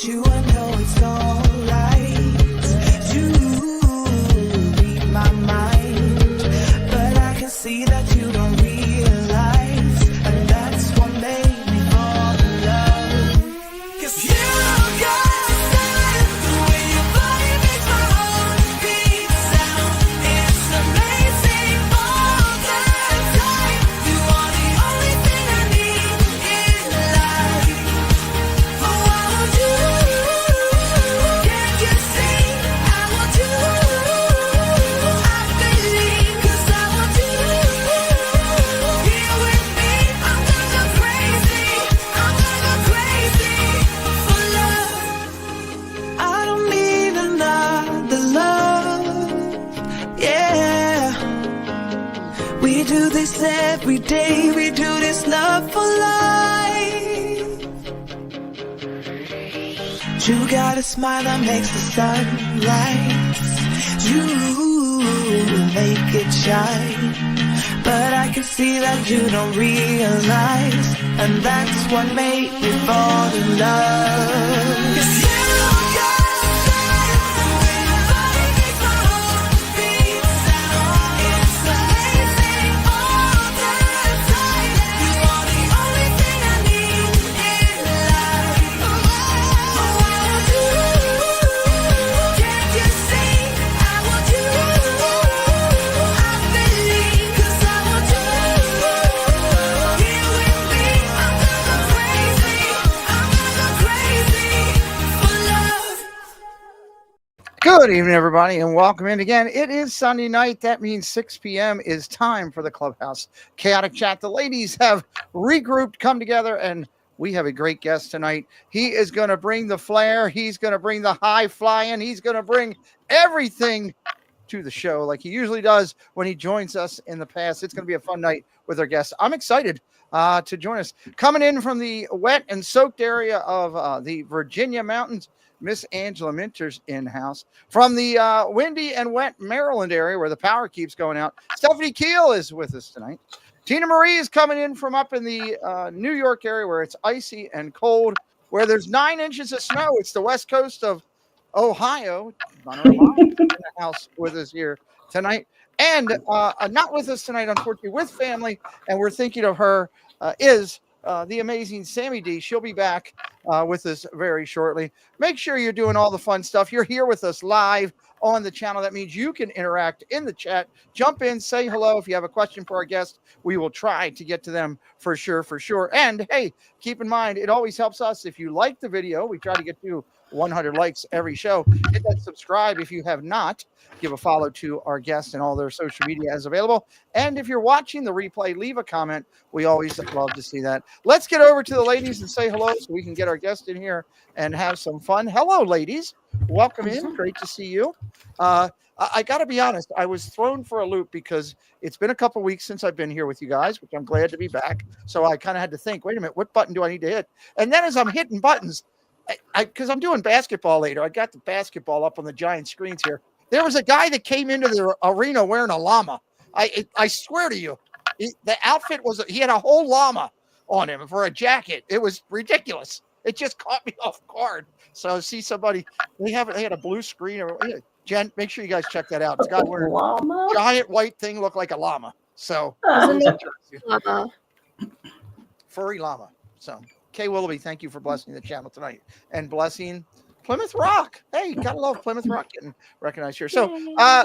with you, I know it's alright. You read my mind, but I can see that you don't realize, and that's what made me fall in love. 'Cause you got style, the way your body makes my heartbeat sound. It's amazing all the time. You are the only thing I need in life. Oh, I want you. Can't you see? I want you. I believe, 'cause I want you. Here with me, I'm gonna go crazy. I'm gonna go crazy for love. I don't need another love. Yeah. We do this every day. We do this love for life. You got a smile that makes the sun rise. You make it shine. But I can see that you don't realize, and that's what made me fall in love. 'Cause you got style, the way your body makes my heartbeat sound. It's amazing all the time. You are the only thing I need in life. Oh, I want you. Can't you see? I want you. I believe, 'cause I want you. Here with me, I'm gonna go crazy. I'm gonna go crazy for love. Good evening, everybody, and welcome in again. It is Sunday night. That means 6 p.m. is time for the Clubhouse Chaotic Chat. The ladies have regrouped, come together, and we have a great guest tonight. He is going to bring the flair. He's going to bring the high flying. He's going to bring everything to the show like he usually does when he joins us in the past. It's going to be a fun night with our guests. I'm excited to join us. Coming in from the wet and soaked area of the Virginia mountains, Miss Angela Minter's in-house. From the windy and wet Maryland area where the power keeps going out, Stephanie Kiel is with us tonight. Tina Marie is coming in from up in the New York area where it's icy and cold, where there's 9 inches of snow. It's the west coast of Ohio. Monorail Mollie is in the house with us here tonight. And not with us tonight, unfortunately, with family, and we're thinking of her, is the amazing Sammy D. She'll be back with us very shortly. Make sure you're doing all the fun stuff. You're here with us live on the channel. That means you can interact in the chat. Jump in, say hello. If you have a question for our guest, we will try to get to them for sure, for sure. And hey, keep in mind, it always helps us if you like the video. We try to get to 100 likes every show. Hit that subscribe if you have not. Give a follow to our guests and all their social media as available. And if you're watching the replay, leave a comment. We always love to see that. Let's get over to the ladies and say hello so we can get our guest in here and have some fun. Hello, ladies. Welcome in. Great to see you. I got to be honest. I was thrown for a loop because it's been a couple weeks since I've been here with you guys, which I'm glad to be back. So I kind of had to think, wait a minute, what button do I need to hit? And then as I'm hitting buttons, because I'm doing basketball later, I got the basketball up on the giant screens here. There was a guy that came into the arena wearing a llama. I swear to you, the outfit was, he had a whole llama on him for a jacket. It was ridiculous. It just caught me off guard. So see somebody, they had a blue screen. Jen, make sure you guys check that out. It's got wearing a giant white thing, look like a llama. So furry llama. So Kay Willoughby, thank you for blessing the channel tonight and blessing Plymouth Rock. Hey, gotta love Plymouth Rock getting recognized here. So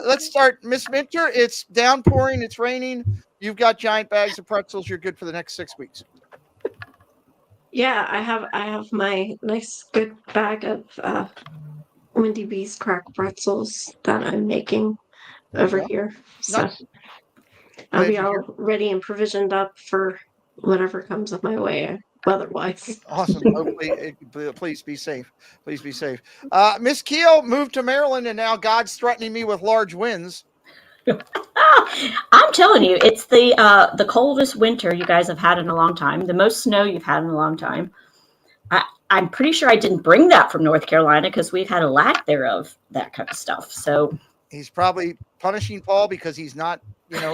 let's start. Miss Minter, it's downpouring, it's raining. You've got giant bags of pretzels. You're good for the next 6 weeks. Yeah, I have my nice good bag of Windy Bee's cracked pretzels that I'm making over here. So Nice. I'll be all ready and provisioned up for whatever comes up my way weather-wise. Awesome. Hopefully, please be safe. Please be safe. Miss Kiel moved to Maryland, and now God's threatening me with large winds. I'm telling you, it's the coldest winter you guys have had in a long time. The most snow you've had in a long time. I'm pretty sure I didn't bring that from North Carolina because we've had a lack thereof, that kind of stuff. So he's probably punishing Paul because he's not,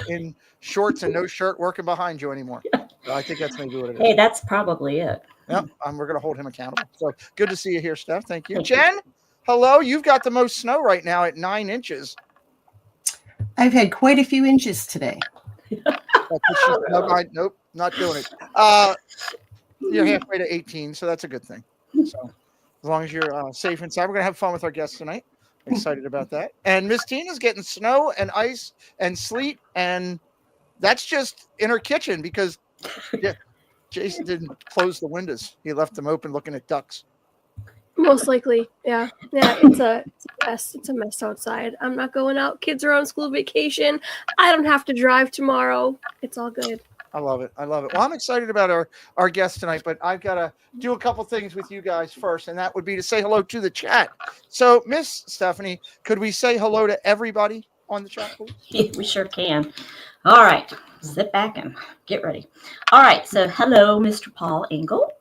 in shorts and no shirt working behind you anymore. So I think that's maybe what it is. Hey, that's probably it. Yep, we're going to hold him accountable. So good to see you here, Steph. Thank you. Jen, hello. You've got the most snow right now at 9 inches. I've had quite a few inches today. Nope, not doing it. You're halfway to 18, so that's a good thing. So as long as you're safe inside, we're going to have fun with our guests tonight. Excited about that. And Miss Tina's getting snow and ice and sleet, and that's just in her kitchen because Jason didn't close the windows. He left them open looking at ducks. Most likely, yeah. It's a mess. It's a mess outside. I'm not going out. Kids are on school vacation. I don't have to drive tomorrow. It's all good. I love it. Well, I'm excited about our guest tonight, but I've got to do a couple things with you guys first, and that would be to say hello to the chat. So, Miss Stephanie, could we say hello to everybody on the chat, please? Yeah, we sure can. All right. Sit back and get ready. All right. So, hello, Mr. Paul Engel.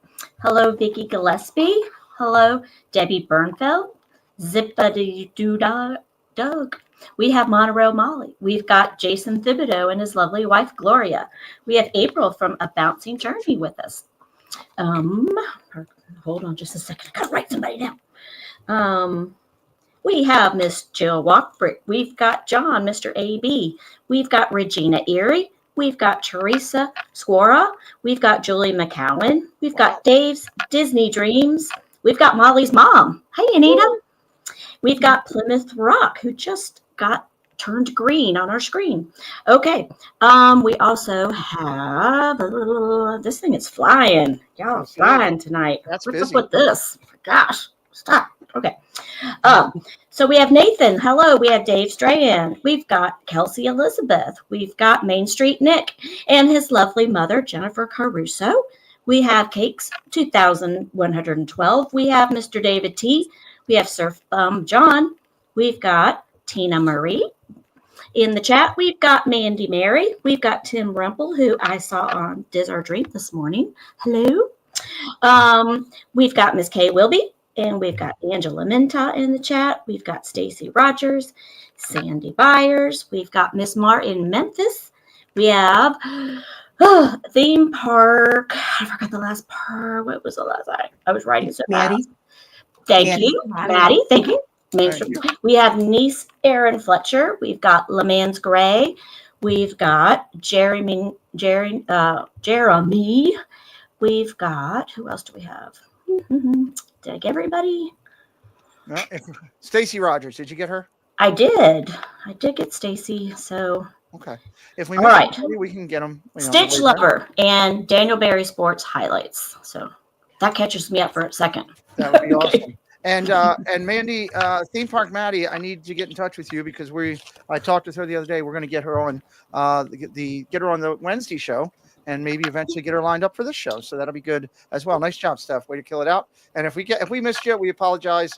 Hello, Vicki Gillespie. Hello, Debbie Bernfeld. Zip-a-dee-doo-dah, Doug. We have Monorail Mollie. We've got Jason Thibodeau and his lovely wife, Gloria. We have April from A Bouncing Journey with us. Hold on just a second. I got to write somebody down. We have Miss Jill Walkbrick. We've got John, Mr. A.B. We've got Regina Erie. We've got Teresa Squara. We've got Julie McCowan. We've got Dave's Disney Dreams. We've got Molly's mom. Hey, Anita. We've got Plymouth Rock, who just got turned green on our screen. Okay. We also have this thing is flying. Y'all are flying tonight. That's What's busy. up with this? Gosh, stop. Okay. So we have Nathan. Hello. We have Dave Strahan. We've got Kelsey Elizabeth. We've got Main Street Nick and his lovely mother, Jennifer Caruso. We have Cakes 2112. We have Mr. David T. We have Surf John. We've got Tina Marie. In the chat, we've got Mandy Mary. We've got Tim Rumpel, who I saw on Diz Our Dream this morning. Hello. We've got Miss Kay Wilby, and we've got Angela Minta in the chat. We've got Stacy Rogers, Sandy Byers. We've got Miss Martin Memphis. We have theme park. I forgot the last part. What was the last time? I was writing so fast. Maddie. Thank you, Maddie. Thank you. We have niece Erin Fletcher. We've got LeMans Gray. We've got Jeremy. We've got, who else do we have? Did I get everybody? No, Stacy Rogers. Did you get her? I did. I did get Stacy. So okay. If we all right, somebody, we can get them. Stitch Lover and Daniel Berry Sports highlights. So that catches me up for a second. That would be awesome. And Mandy, Theme Park Maddie, I need to get in touch with you because I talked with her the other day. We're going to get her on get her on the Wednesday show and maybe eventually get her lined up for this show. So that'll be good as well. Nice job, Steph. Way to kill it out. And if we missed you, we apologize.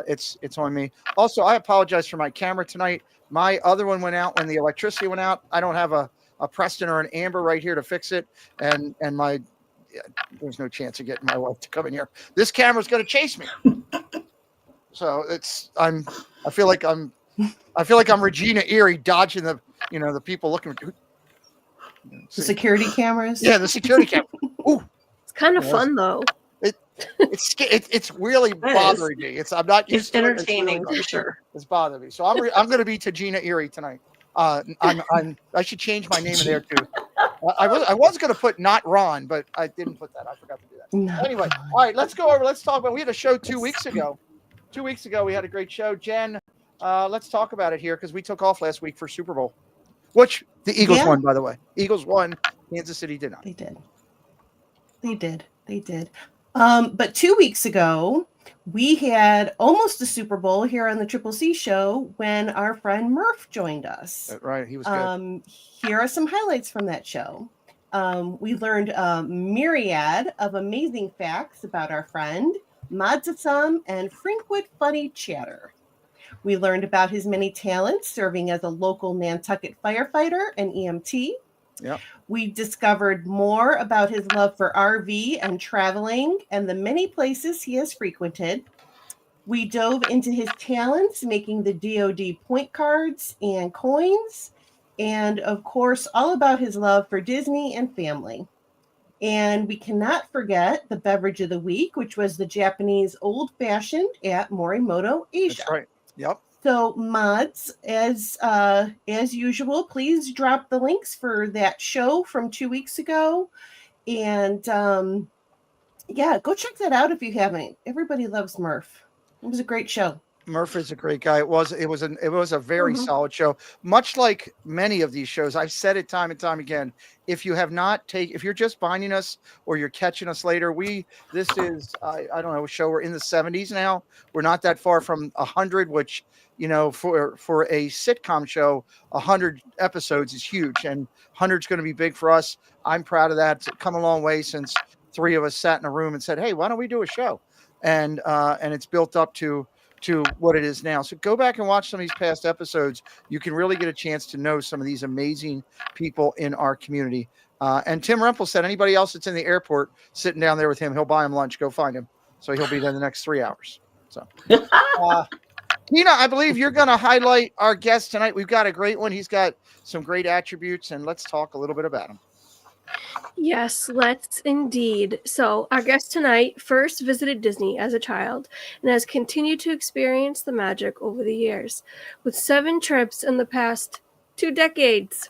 It's on me. Also, I apologize for my camera tonight. My other one went out when the electricity went out. I don't have a Preston or an Amber right here to fix it, and there's no chance of getting my wife to come in here. This camera's going to chase me. So I feel like I'm Regina Erie dodging the people looking for The security cameras. Yeah, the security camera. Ooh, It's kind of fun though. It's really bothering me. I'm not used to it. Entertaining for sure. It's bothering me. So I'm going to be Regina Erie tonight. I should change my name in there too. I was going to put not Ron, but I didn't put that. I forgot to do that. No. Anyway, all right, let's go over. Let's talk about. We had a show 2 weeks ago. 2 weeks ago, we had a great show. Jen, let's talk about it here because we took off last week for Super Bowl, which the Eagles won, by the way. Eagles won. Kansas City did not. They did. But 2 weeks ago, we had almost a Super Bowl here on the Triple C show when our friend Murph joined us. Right, he was good. Here are some highlights from that show. We learned a myriad of amazing facts about our friend, Madzatsam and Frinkwood funny chatter. We learned about his many talents serving as a local Nantucket firefighter and EMT. Yep. We discovered more about his love for RV and traveling and the many places he has frequented. We dove into his talents making the DoD point cards and coins, and of course, all about his love for Disney and family. And we cannot forget the beverage of the week, which was the Japanese old fashioned at Morimoto Asia. That's right. Yep. So, mods, as usual, please drop the links for that show from 2 weeks ago, and yeah, go check that out if you haven't. Everybody loves Murph. It was a great show. Murph is a great guy. It was a very solid show. Much like many of these shows, I've said it time and time again. If you have not if you're just finding us or you're catching us later, this is I don't know, a show. We're in the 70s now. We're not that far from 100, which, you know, for a sitcom show, 100 episodes is huge, and 100's going to be big for us. I'm proud of that. It's come a long way since 3 of us sat in a room and said, "Hey, why don't we do a show?" And it's built up to what it is now. So go back and watch some of these past episodes. You can really get a chance to know some of these amazing people in our community. And Tim Rempel said, anybody else that's in the airport sitting down there with him, he'll buy him lunch. Go find him. So he'll be there the next 3 hours. So, Tina, I believe you're going to highlight our guest tonight. We've got a great one. He's got some great attributes, and let's talk a little bit about him. Yes, let's indeed. So, our guest tonight first visited Disney as a child and has continued to experience the magic over the years, with 7 trips in the past 2 decades.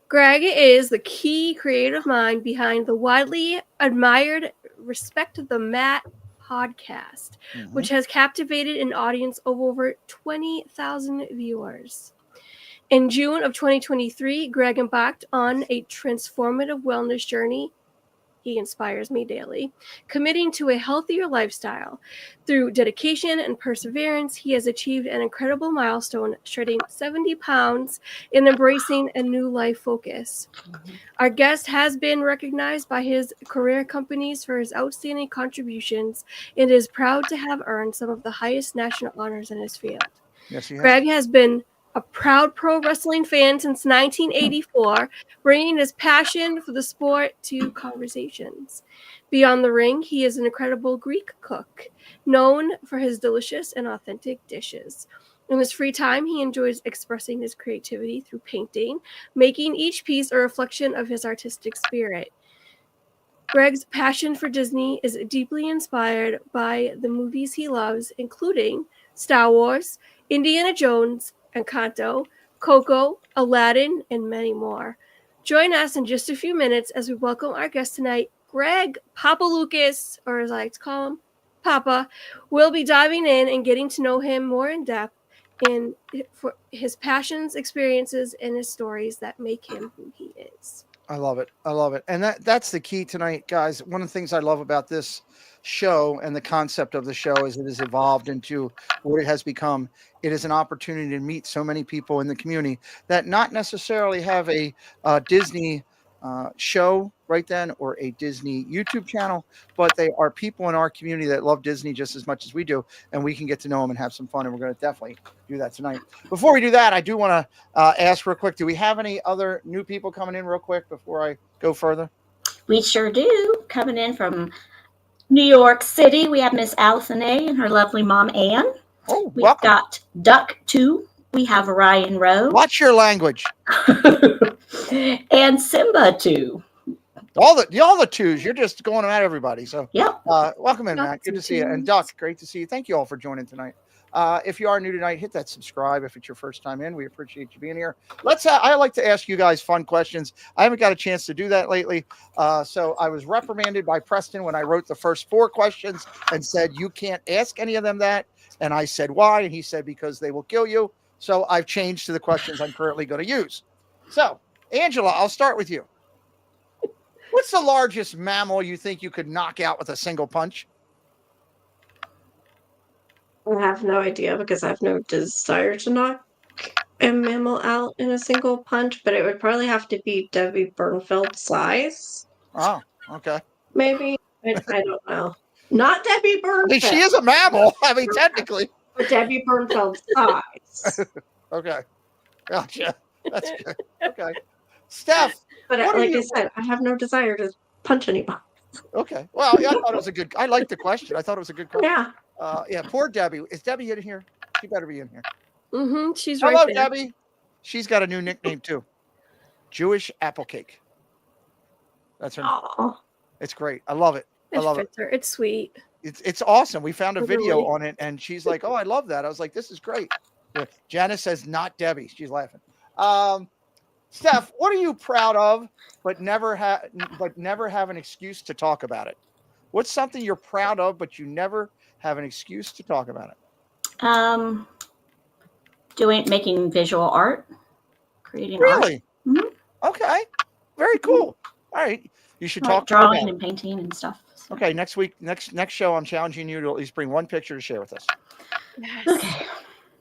Greg is the key creative mind behind the widely admired Respect the Mat podcast, which has captivated an audience of over 20,000 viewers. In June of 2023, Greg embarked on a transformative wellness journey. He inspires me daily, committing to a healthier lifestyle. Through dedication and perseverance, he has achieved an incredible milestone, shedding 70 pounds and embracing a new life focus. Our guest has been recognized by his career companies for his outstanding contributions and is proud to have earned some of the highest national honors in his field. Yes, he has. Greg has been a proud pro wrestling fan since 1984, bringing his passion for the sport to conversations. Beyond the ring, he is an incredible Greek cook, known for his delicious and authentic dishes. In his free time, he enjoys expressing his creativity through painting, making each piece a reflection of his artistic spirit. Greg's passion for Disney is deeply inspired by the movies he loves, including Star Wars, Indiana Jones, Encanto, Coco, Aladdin, and many more. Join us in just a few minutes as we welcome our guest tonight, Greg Papaloukas, or as I like to call him, Papa. We'll be diving in and getting to know him more in depth in for his passions, experiences, and his stories that make him who he is. I love it. I love it. And that's the key tonight, guys. One of the things I love about this show and the concept of the show is it has evolved into what it has become. It is an opportunity to meet so many people in the community that not necessarily have a Disney show right then or a Disney YouTube channel, but they are people in our community that love Disney just as much as we do, and we can get to know them and have some fun, and we're going to definitely do that tonight. Before we do that, I do want to ask real quick, do we have any other new people coming in real quick before I go further? We sure do. Coming in from New York City, we have Miss Allison A. and her lovely mom, Ann. Oh, We've welcome. got Duck 2. We have Ryan Rowe. Watch your language. And Simba 2. All the twos. You're just going at everybody. So, Yep. welcome in, Matt. Good to see you. And Duck, great to see you. Thank you all for joining tonight. If you are new tonight, hit that subscribe. If it's your first time in, we appreciate you being here. I like to ask you guys fun questions. I haven't got a chance to do that lately. So I was reprimanded by Preston when I wrote the first 4 questions and said, you can't ask any of them that. And I said, why? And he said, because they will kill you. So I've changed to the questions I'm currently going to use. So, Angela, I'll start with you. What's the largest mammal you think you could knock out with a single punch? I have no idea because I have no desire to knock a mammal out in a single punch, but it would probably have to be Debbie Bernfeld's size. Oh, okay. Maybe. I don't know. Not Debbie Bernfeld. I mean, she is a mammal. I mean, technically. But Debbie Bernfeld's size. Okay. Gotcha. That's good. Okay. Steph. But like I said, I have no desire to punch anybody. Okay. Well, yeah, I thought it was I liked the question. I thought it was a good question. Yeah. Yeah, poor Debbie. Is Debbie in here? She better be in here. Mm-hmm. She's Hello, right there. Debbie. She's got a new nickname, too. Jewish Apple Cake. That's her. Oh, It's great. I love it. I It love it. fits her. It's sweet. It's awesome. We found a video Literally. on it, and she's like, "Oh, I love that." I was like, "This is great." Yeah. Janice says, "Not Debbie." She's laughing. Steph, what are you proud of, but never have an excuse to talk about it? What's something you're proud of, but you never have an excuse to talk about it? Making visual art, creating Really? art. Mhm. Okay. Very cool. All right. You should Like talk to her drawing about and painting and stuff. So. it. Okay. Next week, next show, I'm challenging you to at least bring one picture to share with us. Yes.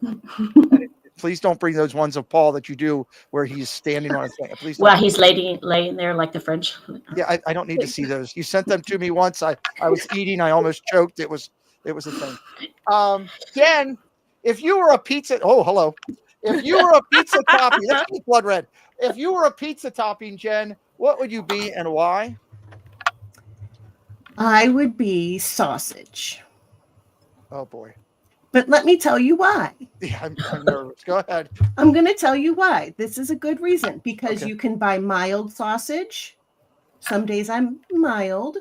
Okay. Please don't bring those ones of Paul that you do where he's standing on a thing. Please don't. Well, he's laying there like the French. Yeah, I don't need to see those. You sent them to me once. I was eating. I almost choked. It was a thing. Jen, if you were a pizza, hello. If you were a pizza topping, that's blood red. If you were a pizza topping, Jen, what would you be and why? I would be sausage. Oh boy. But let me tell you why. Yeah, I'm nervous. Go ahead. I'm going to tell you why. This is a good reason because Okay. you can buy mild sausage. Some days I'm mild.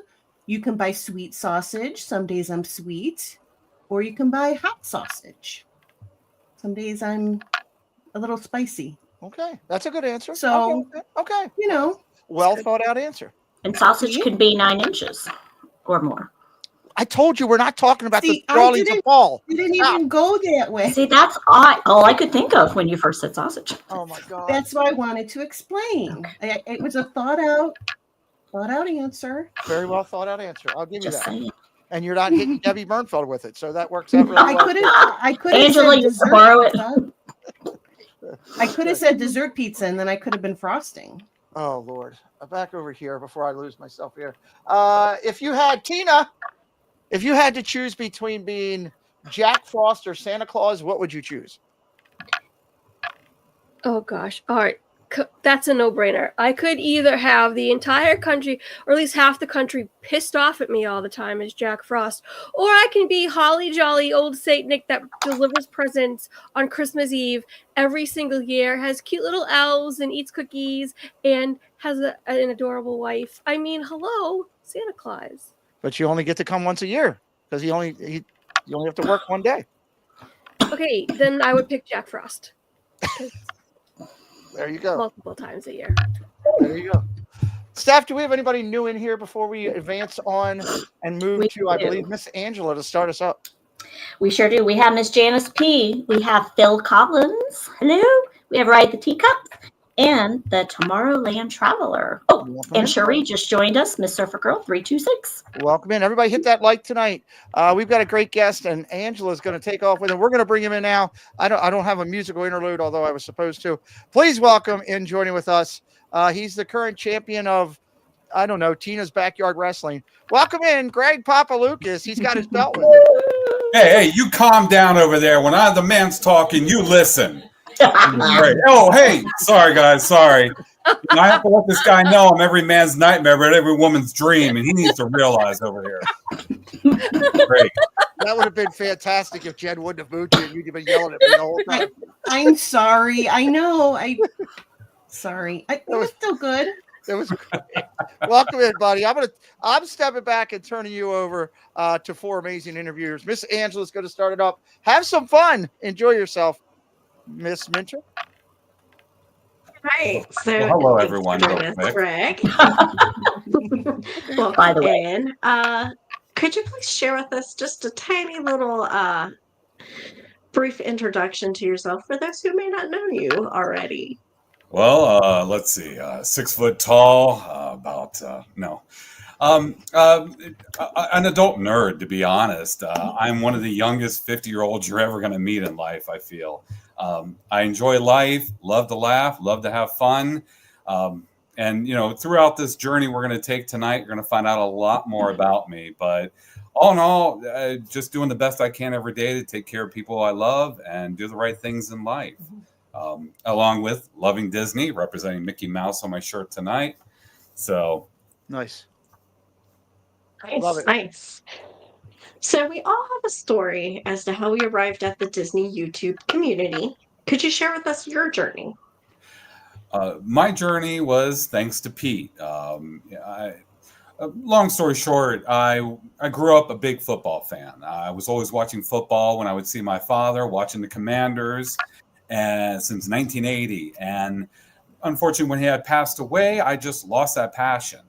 You can buy sweet sausage. Some days I'm sweet. Or you can buy hot sausage. Some days I'm a little spicy. Okay, that's a good answer. So, okay. You know. Well thought out answer. And sausage can be 9 inches or more. I told you we're not talking about See, the drawings of Paul. You didn't even go that way. See, that's all I could think of when you first said sausage. Oh my God. That's what I wanted to explain. Okay. It was a thought out answer. Very well thought out answer. I'll give you Just that. saying. And you're not hitting Debbie Bernfeld with it, so that works out really well. I could have Angela, said you dessert borrow it. pizza. I could have said dessert pizza, and then I could have been frosting. Oh Lord, back over here before I lose myself here. If you had to choose between being Jack Frost or Santa Claus, what would you choose? Oh gosh. All right. That's a no-brainer. I could either have the entire country, or at least half the country, pissed off at me all the time as Jack Frost, or I can be holly jolly old Saint Nick that delivers presents on Christmas Eve every single year, has cute little elves and eats cookies, and has an adorable wife. I mean, hello, Santa Claus. But you only get to come once a year because you only have to work one day. Okay, then I would pick Jack Frost. There you go. Multiple times a year. There you go. Steph, do we have anybody new in here before we advance on and move to, I believe, Miss Angela to start us up? We sure do. We have Miss Janice P. We have Phil Collins. Hello. We have Ride the Teacup and the Tomorrowland Traveler. Oh, Welcome and in. Cherie just joined us, Miss Surfer Girl 326. Welcome in. Everybody hit that like tonight. We've got a great guest, and Angela's going to take off with him. We're going to bring him in now. I don't have a musical interlude, although I was supposed to. Please welcome in joining with us. He's the current champion of, I don't know, Tina's Backyard Wrestling. Welcome in, Greg Papaloukas. He's got his belt with him. Hey, you calm down over there. When the man's talking, you listen. Right. Oh, hey, sorry, guys, sorry. I have to let this guy know I'm every man's nightmare, but every woman's dream, and he needs to realize over here. Great. That would have been fantastic if Jen wouldn't have moved you and you'd been yelling at me the whole time. I'm sorry. I know. Sorry. It was still good. It was great. Welcome in, buddy. I'm stepping back and turning you over to 4 amazing interviewers. Miss Angela's going to start it up. Have some fun. Enjoy yourself, Miss Minter. right. So, Well, hello, thanks everyone, for real joining us, quick. Greg. Welcome By the way. in. Could you please share with us just a tiny little brief introduction to yourself for those who may not know you already? Well, let's see. 6 foot tall, an adult nerd, to be honest. I'm one of the youngest 50-year-olds you're ever going to meet in life, I feel. I enjoy life, love to laugh, love to have fun. And, throughout this journey we're going to take tonight, you're going to find out a lot more about me. But all in all, just doing the best I can every day to take care of people I love and do the right things in life. Along with loving Disney, representing Mickey Mouse on my shirt tonight. So Nice. Nice, Love it. nice. So we all have a story as to how we arrived at the Disney YouTube community. Could you share with us your journey? My journey was thanks to Pete. Long story short, I grew up a big football fan. I was always watching football when I would see my father watching the Commanders, and since 1980. And unfortunately, when he had passed away, I just lost that passion.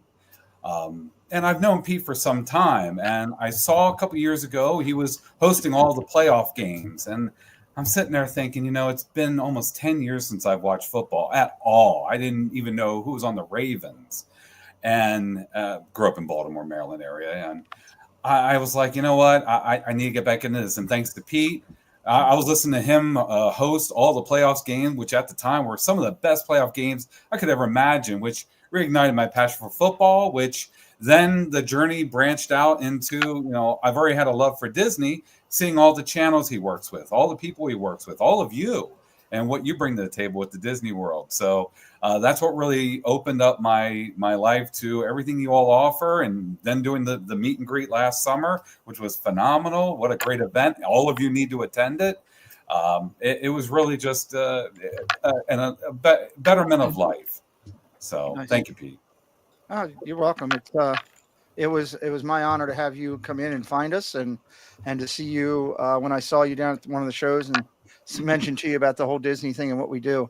And I've known Pete for some time, and I saw a couple years ago he was hosting all the playoff games, and I'm sitting there thinking, it's been almost 10 years since I've watched football at all. I didn't even know who was on the Ravens, and grew up in Baltimore, Maryland area, and I was like, you know what, I need to get back into this. And thanks to Pete, I was listening to him host all the playoffs games, which at the time were some of the best playoff games I could ever imagine, which reignited my passion for football, which then the journey branched out into, I've already had a love for Disney, seeing all the channels he works with, all the people he works with, all of you, and what you bring to the table with the Disney World. So that's what really opened up my life to everything you all offer. And then doing the meet and greet last summer, which was phenomenal. What a great event. All of you need to attend it. It was really just a betterment of life. So Nice. Thank you, Pete. Oh, you're welcome. It was my honor to have you come in and find us, and to see you when I saw you down at one of the shows and mentioned to you about the whole Disney thing and what we do.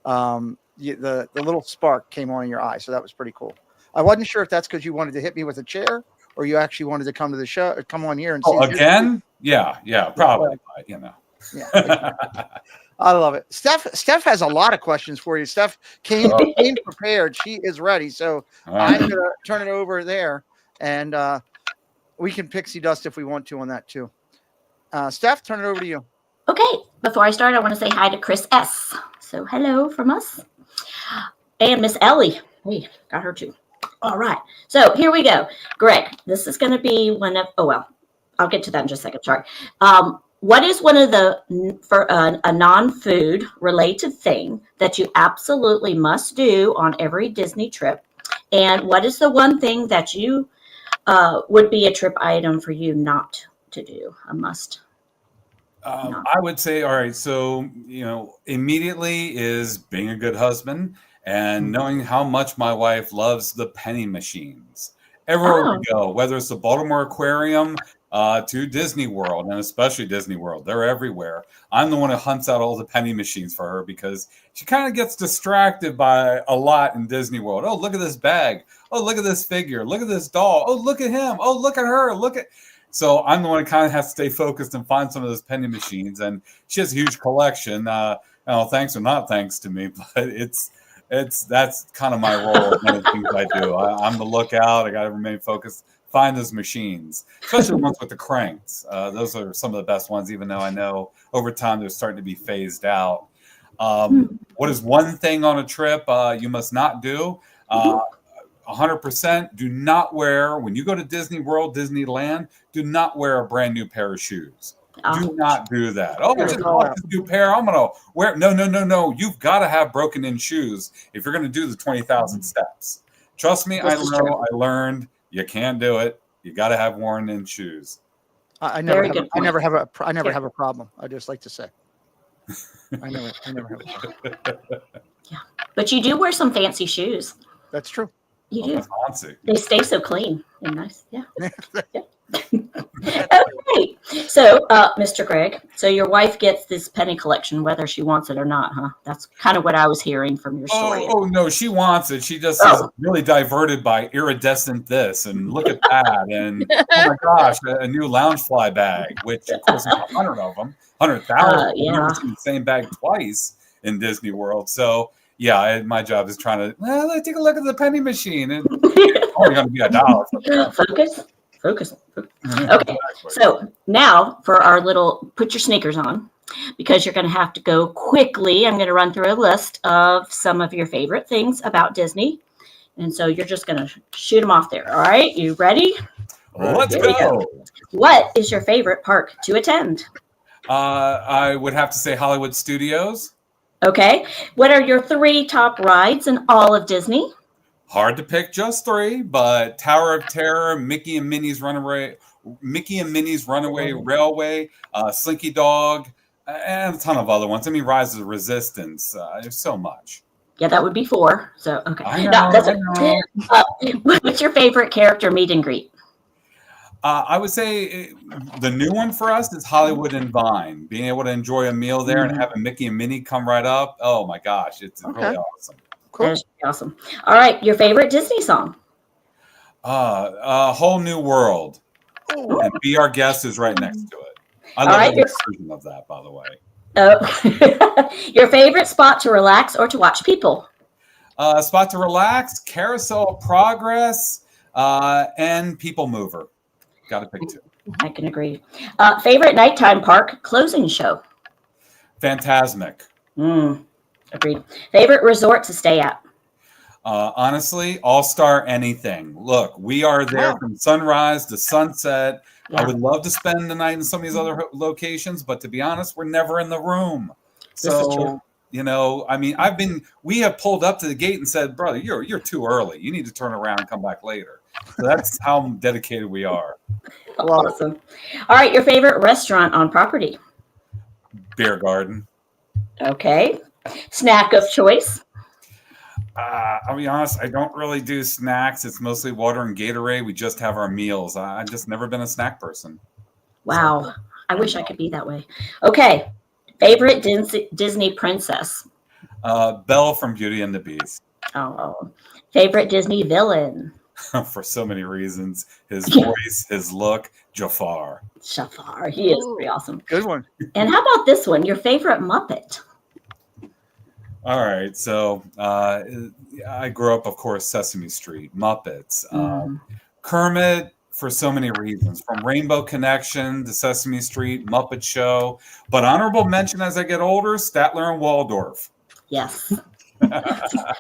The little spark came on in your eye, so that was pretty cool. I wasn't sure if that's because you wanted to hit me with a chair, or you actually wanted to come to the show, or come on here and see. Oh, again? Yeah, probably. Yeah. I love it. Steph has a lot of questions for you. Steph came prepared. She is ready. So I'm going to turn it over there, and we can pixie dust if we want to on that too. Steph, turn it over to you. Okay. Before I start, I want to say hi to Chris S. So hello from us. And Miss Ellie. Hey, got her too. All right. So here we go. Greg, this is going to be one of, I'll get to that in just a second. Sorry. What is one of for a non-food related thing that you absolutely must do on every Disney trip? And what is the one thing that you would be a trip item for you not to do, a must? I would say, all right, so, immediately is being a good husband and knowing how much my wife loves the penny machines. Everywhere we go, whether it's the Baltimore Aquarium, to Disney World, and especially Disney World. They're everywhere. I'm the one who hunts out all the penny machines for her because she kind of gets distracted by a lot in Disney World. Oh, look at this bag. Oh, look at this figure. Look at this doll. Oh, look at him. Oh, look at her. So I'm the one who kind of has to stay focused and find some of those penny machines. And she has a huge collection. Thanks or not thanks to me, but that's kind of my role. One of the things I do. I'm the lookout. I got to remain focused. Find those machines, especially the ones with the cranks. Those are some of the best ones, even though I know over time they're starting to be phased out. What is one thing on a trip you must not do? 100% do not wear, when you go to Disney World, Disneyland, do not wear a brand new pair of shoes. Do not do that. Oh, I just bought this new pair. I'm going to wear it. No. You've got to have broken in shoes if you're going to do the 20,000 steps. Trust me, I learned. You can't do it. You got to have worn in shoes. I never have a problem. I just like to say, I never have a problem. Yeah, but you do wear some fancy shoes. That's true. You do. Fancy. They stay so clean and nice. Yeah. Okay. So, Mr. Greg, so your wife gets this penny collection, whether she wants it or not, huh? That's kind of what I was hearing from your story. Oh no, she wants it. She just is really diverted by iridescent this and look at that. And oh my gosh, a new Loungefly bag, which of course there's 100 of them, 100,000. I've never seen the same bag twice in Disney World. So yeah, my job is trying to, let's take a look at the penny machine. And it's only going to be $1. Focus. Okay, so now for our little put your sneakers on, because you're going to have to go quickly. I'm going to run through a list of some of your favorite things about Disney. And so you're just going to shoot them off there. All right, you ready? Let's go. What is your favorite park to attend? I would have to say Hollywood Studios. Okay. What are your 3 top rides in all of Disney? Hard to pick just 3, but Tower of Terror, Mickey and Minnie's Runaway Railway, Slinky Dog, and a ton of other ones. I mean, Rise of the Resistance. There's so much. Yeah, that would be 4. So, okay. I know. No, that's I know. what's your favorite character meet and greet? I would say the new one for us is Hollywood and Vine. Being able to enjoy a meal there and having Mickey and Minnie come right up. Oh my gosh, it's really awesome. Cool. That is awesome. All right, your favorite Disney song? A Whole New World. Ooh. And Be Our Guest is right next to it. I All love right, the version of that, by the way. Your favorite spot to relax or to watch people? Spot to relax, Carousel of Progress, and People Mover. Got to pick 2. I can agree. Favorite nighttime park closing show? Fantasmic. Agreed. Favorite resort to stay at? Honestly, All-Star anything. Look, we are there from sunrise to sunset. Yeah. I would love to spend the night in some of these other locations, but to be honest, we're never in the room. This is true. So, you know, I mean, we have pulled up to the gate and said, brother, you're too early. You need to turn around and come back later. So that's how dedicated we are. Awesome. All right, your favorite restaurant on property? Beer Garden. Okay. Snack of choice? I'll be honest, I don't really do snacks. It's mostly water and Gatorade. We just have our meals. I've just never been a snack person. Wow. I wish I could be that way. Okay. Favorite Disney princess? Belle from Beauty and the Beast. Oh. Favorite Disney villain? For so many reasons. His voice, his look, Jafar. Jafar. He is pretty awesome. Good one. And how about this one? Your favorite Muppet? All right. So I grew up, of course, Sesame Street, Muppets, Kermit for so many reasons, from Rainbow Connection to Sesame Street, Muppet Show. But honorable mention as I get older, Statler and Waldorf. Yes.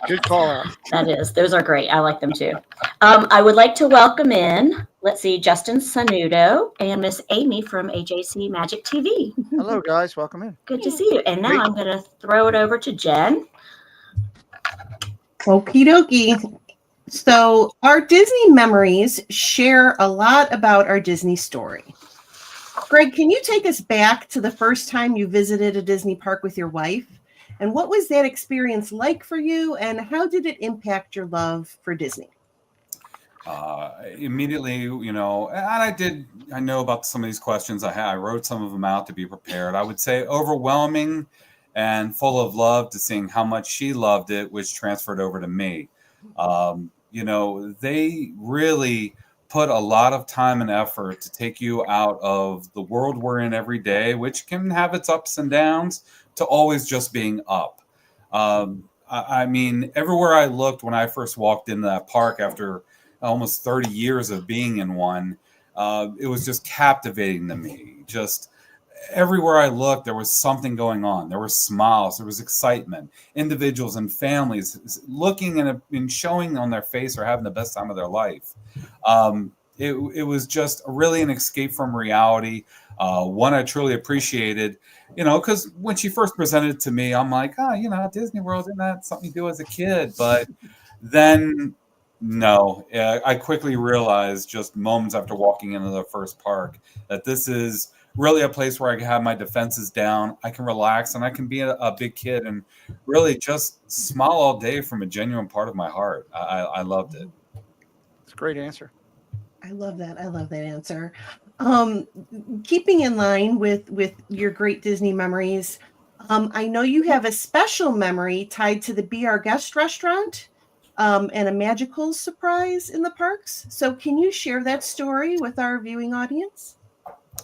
Good call out. That is. Those are great. I like them too. I would like to welcome in, let's see, Justin Sanudo and Miss Amy from AJC Magic TV. Hello, guys. Welcome in. Good to see you. And now I'm going to throw it over to Jen. Okie dokie. So our Disney memories share a lot about our Disney story. Greg, can you take us back to the first time you visited a Disney park with your wife? And what was that experience like for you? And how did it impact your love for Disney? Immediately, you know, and I know about some of these questions. I wrote some of them out to be prepared. I would say overwhelming and full of love to seeing how much she loved it, which transferred over to me. You know, they really put a lot of time and effort to take you out of the world we're in every day, which can have its ups and downs, to always just being up. I mean, everywhere I looked when I first walked into that park after almost 30 years of being in one, it was just captivating to me. Just everywhere I looked, there was something going on. There were smiles, there was excitement, individuals and families looking and showing on their face or having the best time of their life. It was just really an escape from reality. One I truly appreciated, you know, because when she first presented it to me, I'm like, oh, you know, Disney World, isn't that something you do as a kid? But then, no, I quickly realized just moments after walking into the first park that this is really a place where I can have my defenses down. I can relax and I can be a big kid and really just smile all day from a genuine part of my heart. I loved it. It's a great answer. I love that. I love that answer. Keeping in line with your great Disney memories, I know you have a special memory tied to the Be Our Guest restaurant and a magical surprise in the parks. So can you share that story with our viewing audience?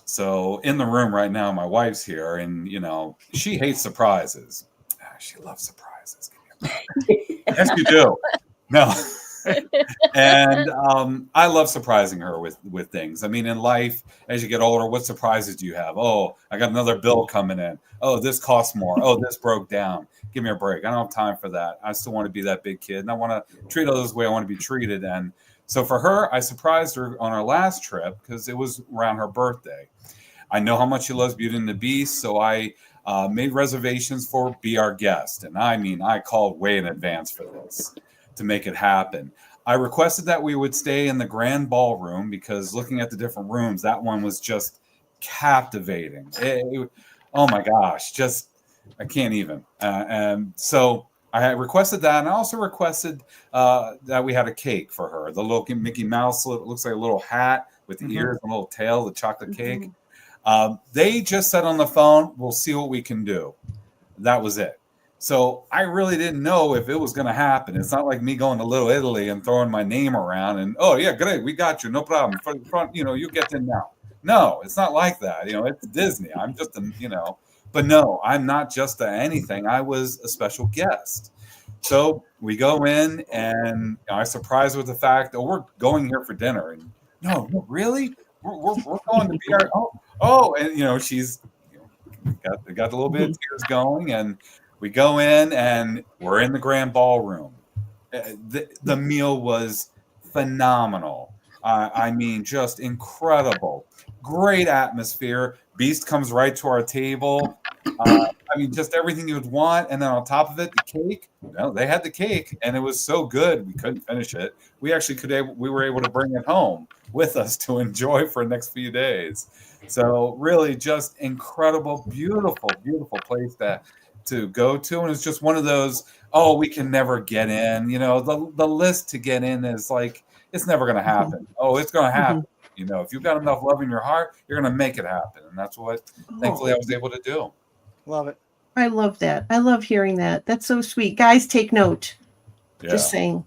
So in the room right now, my wife's here, and you know she hates surprises. She loves surprises. Yes, you do. No. And I love surprising her with things. I mean, in life, as you get older, what surprises do you have? Oh, I got another bill coming in. Oh, this costs more. Oh, this broke down. Give me a break. I don't have time for that. I still want to be that big kid, and I want to treat others the way I want to be treated. And so for her, I surprised her on our last trip because it was around her birthday. I know how much she loves Beauty and the Beast, so I made reservations for Be Our Guest. And I mean, I called way in advance for this to make it happen. I requested that we would stay in the grand ballroom because looking at the different rooms, that one was just captivating. Oh my gosh, just I can't even. And so I had requested that, and I also requested that we had a cake for her. The little Mickey Mouse looks like a little hat with the ears and a little tail, the chocolate cake. They just said on the phone, we'll see what we can do. That was it. So I really didn't know if it was going to happen. It's not like me going to Little Italy and throwing my name around and, oh, yeah, great, we got you, no problem. Front, you get in now. No, it's not like that. It's Disney. I'm just, but no, I'm not just anything. I was a special guest. So we go in, and I surprised with the fact that we're going here for dinner. And no, really? We're going to be and she's got a little bit of tears going, and we go in and we're in the grand ballroom. The meal was phenomenal. I mean, just incredible. Great atmosphere. Beast comes right to our table. I mean, just everything you would want. And then on top of it, the cake. They had the cake, and it was so good we couldn't finish it. We were able to bring it home with us to enjoy for the next few days. So really just incredible, beautiful, beautiful place to go to. And it's just one of those, we can never get in. The list to get in is like, it's never going to happen. It's going to happen. If you've got enough love in your heart, you're going to make it happen. And that's what, thankfully, I was able to do. Love it. I love that. I love hearing that. That's so sweet. Guys, take note. Yeah. Just saying.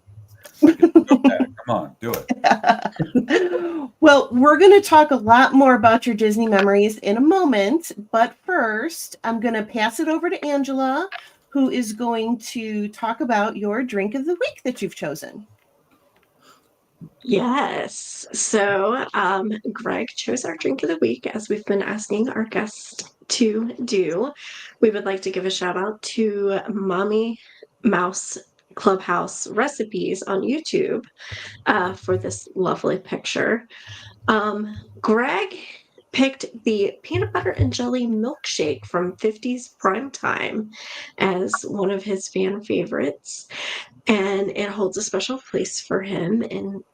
Come on, do it. Well, we're going to talk a lot more about your Disney memories in a moment. But first, I'm going to pass it over to Angela, who is going to talk about your drink of the week that you've chosen. Yes. So Greg chose our drink of the week, as we've been asking our guests to do. We would like to give a shout out to Mommy Mouse Clubhouse Recipes on YouTube for this lovely picture. Greg picked the peanut butter and jelly milkshake from 50s Prime Time as one of his fan favorites, and it holds a special place for him in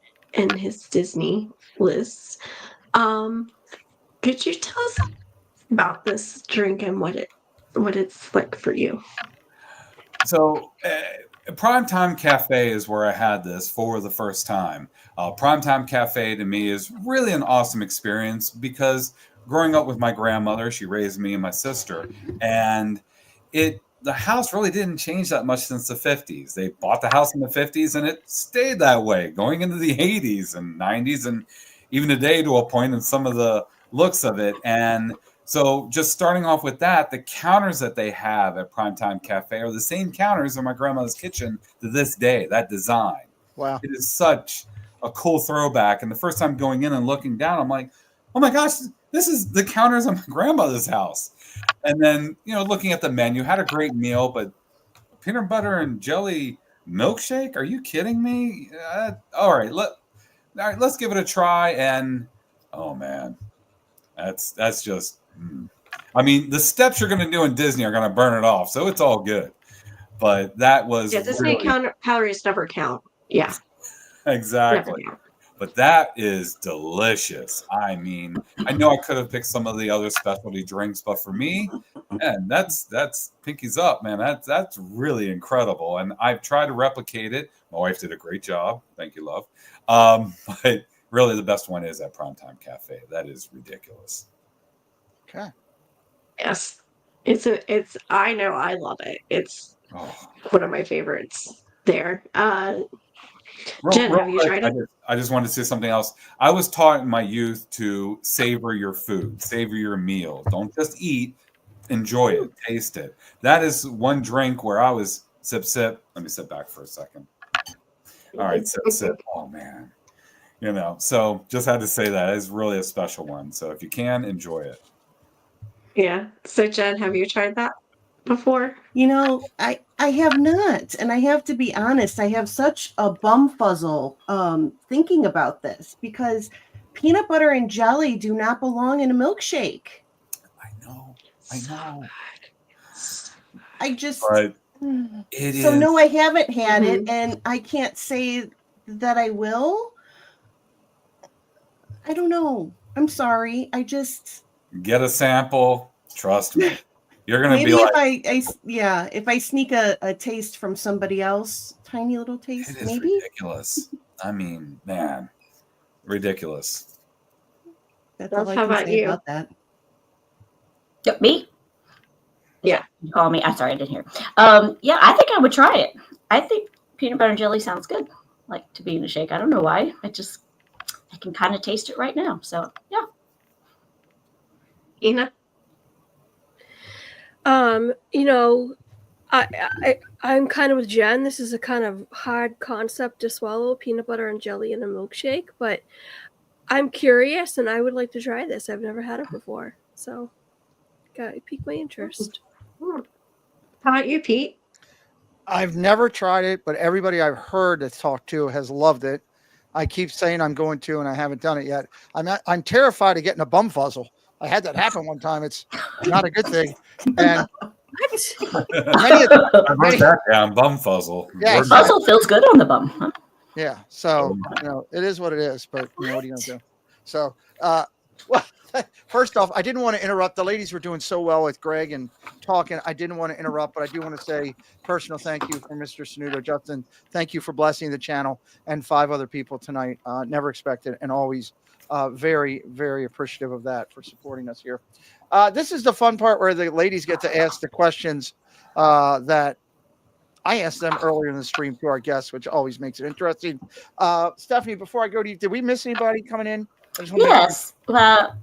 his Disney lists. Could you tell us about this drink and what it's like for you? So Primetime Cafe is where I had this for the first time. Primetime Cafe to me is really an awesome experience because growing up with my grandmother, she raised me and my sister, and the house really didn't change that much since the 50s. They bought the house in the 50s, and it stayed that way going into the 80s and 90s, and even today to a point in some of the looks of it. And so just starting off with that, the counters that they have at Primetime Cafe are the same counters in my grandmother's kitchen to this day, that design. Wow. It is such a cool throwback. And the first time going in and looking down, I'm like, oh my gosh, this is the counters of my grandmother's house. And then, looking at the menu, had a great meal, but peanut butter and jelly milkshake? Are you kidding me? All right, let's give it a try. And oh man, that's just. I mean, the steps you're going to do in Disney are going to burn it off, so it's all good. But that was Disney calories never count. Yeah, exactly. But that is delicious. I mean, I know I could have picked some of the other specialty drinks, but for me, man, that's pinkies up, man. That's really incredible. And I've tried to replicate it. My wife did a great job. Thank you, love. But really the best one is at Primetime Cafe. That is ridiculous. Okay. Yes. I know I love it. It's one of my favorites there. Jen, have you tried it? I just wanted to say something else. I was taught in my youth to savor your food, savor your meal. Don't just eat, enjoy it, taste it. That is one drink where I was sip. Let me sit back for a second. All right, sip. Oh man. So just had to say that. It's really a special one. So if you can, enjoy it. Yeah. So Jen, have you tried that before? I have not, and I have to be honest, I have such a bumfuzzle thinking about this because peanut butter and jelly do not belong in a milkshake. I know. I just but it so is. No, I haven't had it, and I can't say that I will. I don't know. I'm sorry. I just Get a sample. Trust me. You're going to Maybe be like, if I sneak a taste from somebody else, tiny little taste, it is maybe. ridiculous. I mean, man, ridiculous. That's Beth, all I how can about say you? about that. Me? Yeah. You call me. I'm sorry, I didn't hear. Yeah, I think I would try it. I think peanut butter and jelly sounds good. Like to be in a shake. I don't know why. I can kind of taste it right now. So yeah. Ina? You know, I'm kind of with Jen. This is a kind of hard concept to swallow, peanut butter and jelly in a milkshake, but I'm curious and I would like to try this. I've never had it before. So it piqued my interest. How about you, Pete? I've never tried it, but everybody I've heard that's talked to has loved it. I keep saying I'm going to, and I haven't done it yet. I'm terrified of getting a bum fuzzle. I had that happen one time. It's not a good thing. And What? many, I wrote that down. Bum fuzzle. Yeah, Word- Fuzzle feels good on the bum. Huh? yeah. So, it is what it is, but what are you going to do? So, well, first off, I didn't want to interrupt. The ladies were doing so well with Greg and talking. I didn't want to interrupt, but I do want to say personal thank you for Mr. Sanudo. Justin, thank you for blessing the channel and 5 other people tonight. Never expected and always very, very appreciative of that for supporting us here. This is the fun part where the ladies get to ask the questions that I asked them earlier in the stream to our guests, which always makes it interesting. Stephanie, before I go to you, did we miss anybody coming in? Yes.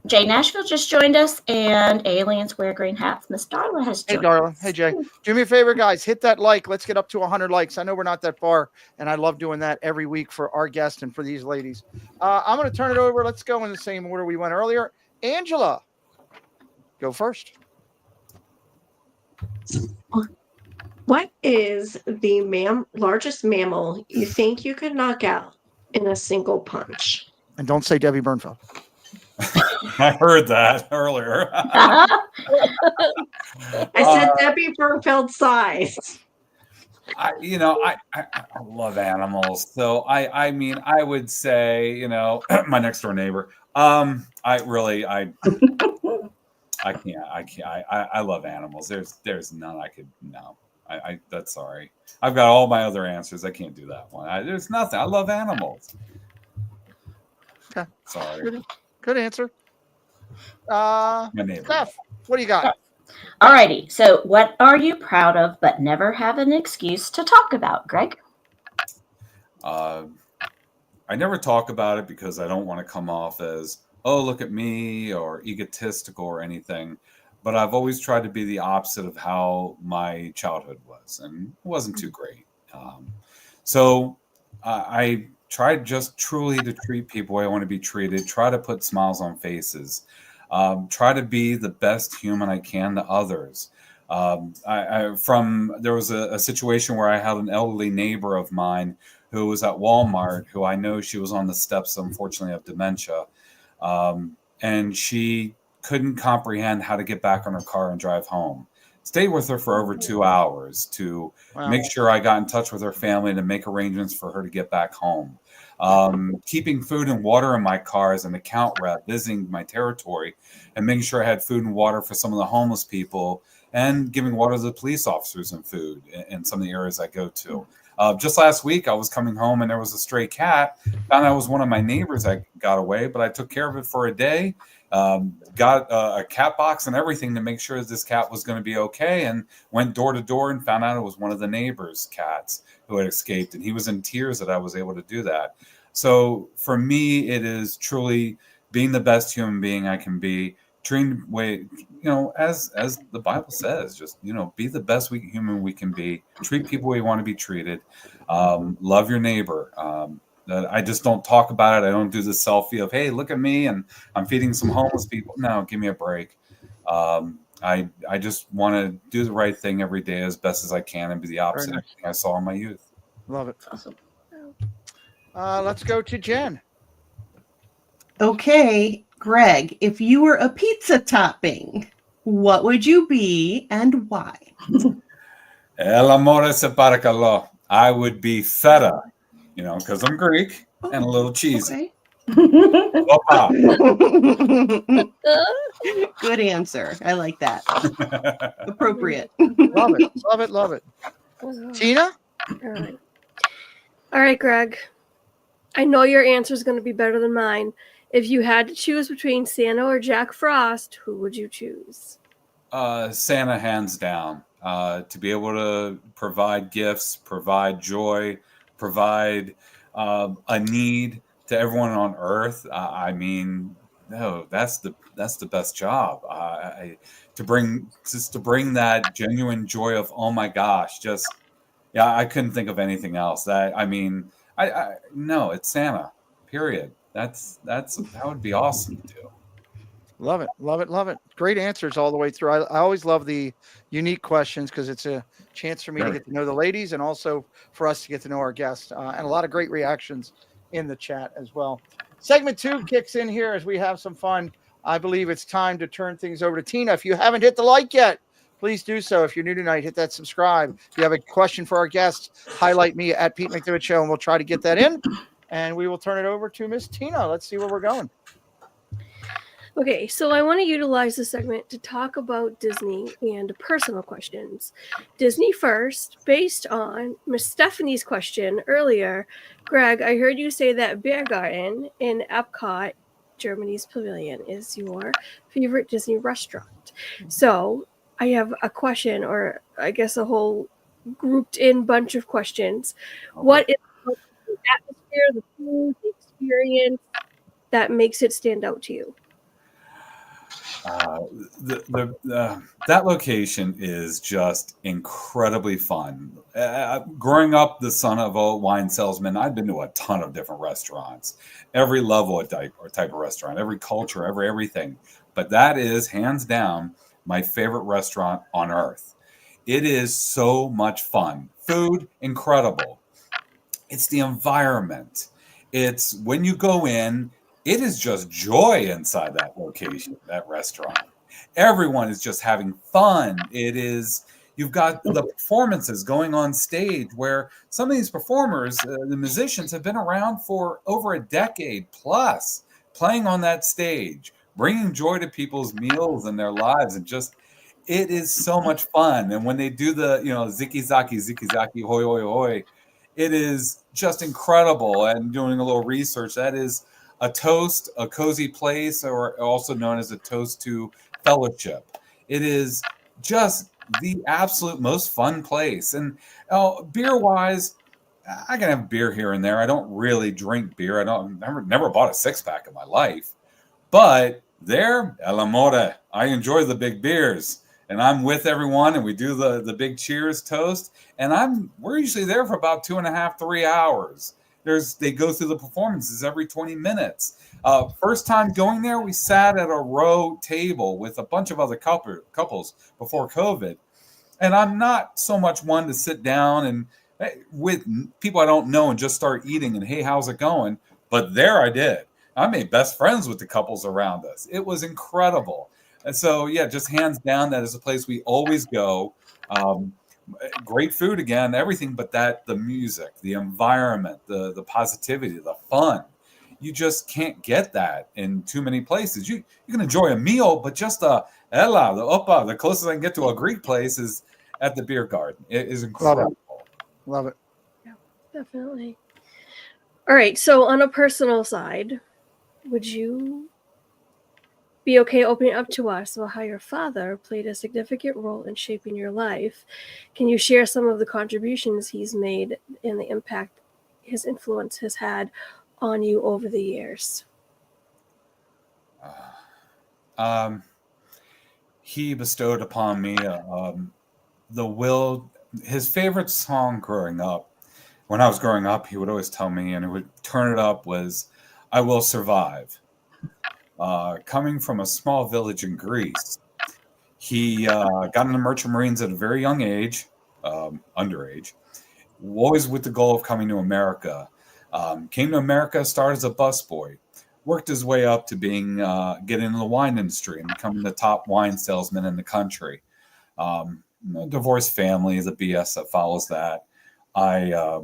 Jay Nashville just joined us, and Aliens Wear Green Hats. Miss Darla has Hey, joined Darla. us. Hey, Jay. Do me a favor, guys. Hit that like. Let's get up to 100 likes. I know we're not that far, and I love doing that every week for our guests and for these ladies. I'm going to turn it over. Let's go in the same order we went earlier. Angela, go first. What is the largest mammal you think you could knock out in a single punch? And don't say Debbie Bernfeld. I heard that earlier. I said Debbie Bernfeld size. I love animals. So I mean, I would say, my next door neighbor. I love animals. There's none I could, no. That's sorry. I've got all my other answers. I can't do that one. There's nothing. I love animals. Okay. Sorry. Good answer. My neighbor. Steph, what do you got? Alrighty. So, what are you proud of but never have an excuse to talk about, Greg? I never talk about it because I don't want to come off as, oh, look at me, or egotistical or anything. But I've always tried to be the opposite of how my childhood was, and it wasn't too great. So I tried just truly to treat people the way I want to be treated, try to put smiles on faces, try to be the best human I can to others. There was a situation where I had an elderly neighbor of mine who was at Walmart, who I know she was on the steps, unfortunately, of dementia. And she couldn't comprehend how to get back in her car and drive home. Stayed with her for over 2 hours to make sure I got in touch with her family to make arrangements for her to get back home. Keeping food and water in my car as an account rep, visiting my territory and making sure I had food and water for some of the homeless people, and giving water to the police officers and food in some of the areas I go to. Just last week, I was coming home and there was a stray cat. Found out it was one of my neighbors that got away, but I took care of it for a day. Got a cat box and everything to make sure this cat was going to be okay, and went door to door and found out it was one of the neighbors' cats who had escaped, and he was in tears that I was able to do that. So for me, it is truly being the best human being I can be, treating as the Bible says, just be the best human we can be, treat people we want to be treated, love your neighbor. I just don't talk about it. I don't do the selfie of, hey, look at me, and I'm feeding some homeless people. No, give me a break. I just want to do the right thing every day as best as I can and be the opposite of everything I saw in my youth. Love it. Awesome. Let's go to Jen. Okay, Greg, if you were a pizza topping, what would you be and why? El amore se paracalo. I would be feta, because I'm Greek and a little cheesy. Okay. Opa. Good answer. I like that. Appropriate. Love it. Love it. Love it. Tina? All right. All right, Greg. I know your answer is going to be better than mine. If you had to choose between Santa or Jack Frost, who would you choose? Santa, hands down. To be able to provide gifts, provide joy, provide a need to everyone on Earth. I mean, no, that's the best job. To bring that genuine joy of, oh my gosh, I couldn't think of anything else. No, it's Santa. Period. That would be awesome to do. Love it. Love it. Love it. Great answers all the way through. I always love the unique questions because it's a chance for me to get to know the ladies and also for us to get to know our guests, and a lot of great reactions in the chat as well. Segment 2 kicks in here as we have some fun. I believe it's time to turn things over to Tina. If you haven't hit the like yet, please do so. If you're new tonight, hit that subscribe. If you have a question for our guests, highlight me at Pete McDevitt Show, and we'll try to get that in. And we will turn it over to Miss Tina. Let's see where we're going. Okay, so I want to utilize this segment to talk about Disney and personal questions. Disney first, based on Miss Stephanie's question earlier. Greg, I heard you say that Beer Garden in Epcot, Germany's pavilion, is your favorite Disney restaurant. So I have a question, or I guess a whole grouped in bunch of questions. What is the atmosphere, the food, the experience that makes it stand out to you? That location is just incredibly fun. Growing up the son of a wine salesman, I've been to a ton of different restaurants, every level of type of restaurant, every culture, everything. But that is hands down my favorite restaurant on earth. It is so much fun. Food, incredible. It's the environment. It's when you go in, it is just joy inside that location, that restaurant. Everyone is just having fun. You've got the performances going on stage where some of these performers, the musicians, have been around for over a decade plus, playing on that stage, bringing joy to people's meals and their lives. And it is so much fun. And when they do the, ziki zaki, hoi, hoi, hoi, it is just incredible. And doing a little research, that is a toast, a cozy place, or also known as a toast to fellowship. It is just the absolute most fun place. And beer-wise, I can have beer here and there. I don't really drink beer. Never bought a six-pack in my life. But there, el amore, I enjoy the big beers. And I'm with everyone, and we do the big cheers toast. And we're usually there for about 2.5, 3 hours. They go through the performances every 20 minutes. First time going there, we sat at a row table with a bunch of other couples before COVID. And I'm not so much one to sit down and with people I don't know and just start eating and, hey, how's it going? But there I did. I made best friends with the couples around us. It was incredible. And so, yeah, just hands down, that is a place we always go. Great food again, everything, but the music, the environment, the positivity, the fun. You just can't get that in too many places. You can enjoy a meal, but just the opa, the closest I can get to a Greek place is at the Beer Garden. It is incredible. Love it. Yeah, definitely. All right, so on a personal side, would you be okay opening up to us about how your father played a significant role in shaping your life? Can you share some of the contributions he's made and the impact his influence has had on you over the years? He bestowed upon me the will. His favorite song growing up, when I was growing up, he would always tell me, and he would turn it up, was "I Will Survive." Coming from a small village in Greece, he got into Merchant Marines at a very young age, underage, always with the goal of coming to America. Came to America, started as a busboy, worked his way up to get into the wine industry and becoming the top wine salesman in the country. Divorced family is a BS that follows that. I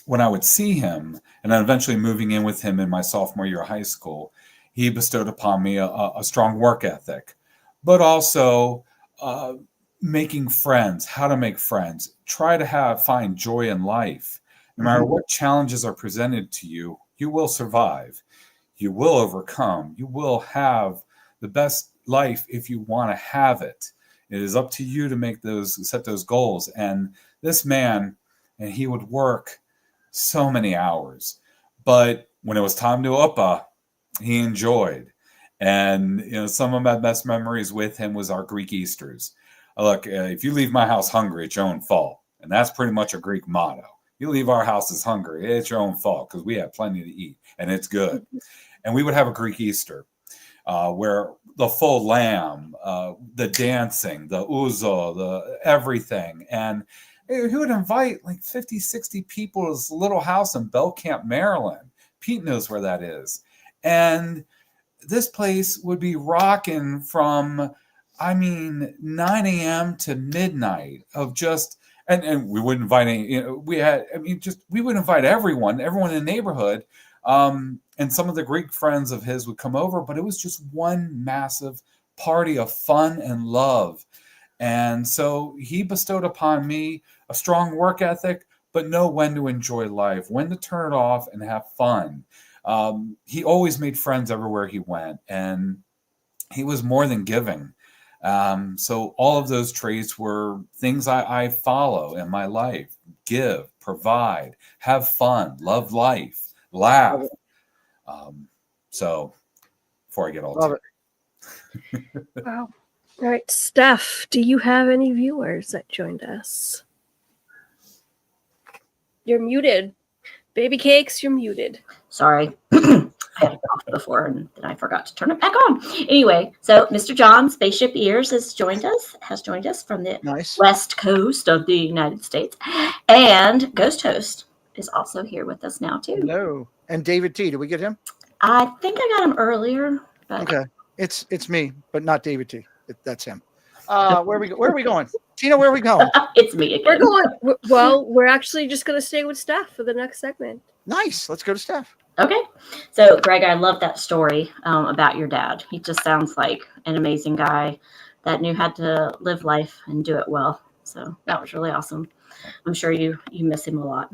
when I would see him, and then eventually moving in with him in my sophomore year of high school, he bestowed upon me a strong work ethic, but also making friends, how to make friends, try to find joy in life. No matter what challenges are presented to you, you will survive. You will overcome. You will have the best life if you want to have it. It is up to you to set those goals. And this man, and he would work so many hours, but when it was time to uppa, he enjoyed. And some of my best memories with him was our Greek Easters. Look, if you leave my house hungry, it's your own fault, and that's pretty much a Greek motto. You leave our houses hungry, it's your own fault, because we have plenty to eat and it's good. And we would have a Greek Easter where the full lamb, the dancing, the ouzo, the everything. And he would invite like 50, 60 people to his little house in Belcamp, Maryland. Pete knows where that is. And this place would be rocking from, 9 a.m. to midnight of just, and we wouldn't invite any, we would invite everyone in the neighborhood. And some of the Greek friends of his would come over, but it was just one massive party of fun and love. And so he bestowed upon me a strong work ethic, but know when to enjoy life, when to turn it off and have fun. He always made friends everywhere he went, and he was more than giving. So all of those traits were things I follow in my life: give, provide, have fun, love life, laugh. So before I get all Love it. Wow. All right, Steph, do you have any viewers that joined us? You're muted. Baby Cakes, you're muted. Sorry. I had it off before and then I forgot to turn it back on. Anyway, so Mr. John Spaceship Ears has joined us from the west coast of the United States. And Ghost Host is also here with us now too. Hello. And David T, did we get him? I think I got him earlier. But... Okay. It's me, but not David T. That's him. Where are we going? Tina, where are we going? It's me again. We're actually just going to stay with Steph for the next segment. Nice. Let's go to Steph. Okay. So, Greg, I love that story about your dad. He just sounds like an amazing guy that knew how to live life and do it well. So that was really awesome. I'm sure you miss him a lot.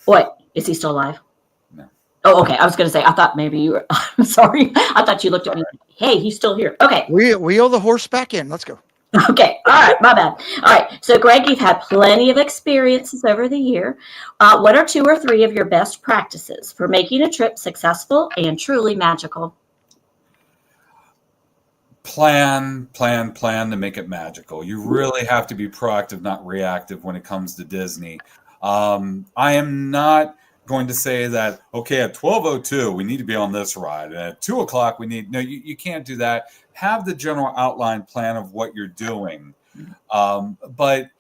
What? Is he still alive? No. Oh, okay. I was going to say, I thought maybe you were, I'm sorry. I thought you looked at me. Hey, he's still here. Okay. Wheel the horse back in. Let's go. Okay. All right. My bad. All right. So, Greg, you've had plenty of experiences over the year. What are 2 or 3 of your best practices for making a trip successful and truly magical? Plan to make it magical. You really have to be proactive, not reactive when it comes to Disney. I am not going to say that, okay, at 12:02 we need to be on this ride, and at 2 o'clock you can't do that. Have the general outline plan of what you're doing. But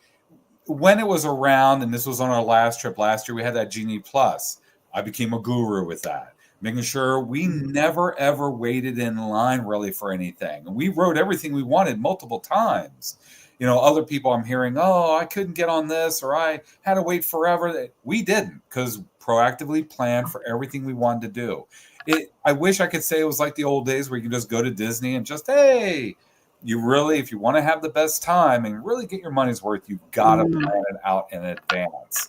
when it was around, and this was on our last trip last year, we had that Genie Plus. I became a guru with that, making sure we never ever waited in line really for anything, and we wrote everything we wanted multiple times. Other people I'm hearing, I couldn't get on this, or I had to wait forever. We didn't, because proactively planned for everything we wanted to do. I wish I could say it was like the old days where you can just go to Disney and just, hey, if you want to have the best time and really get your money's worth, you've got to plan it out in advance.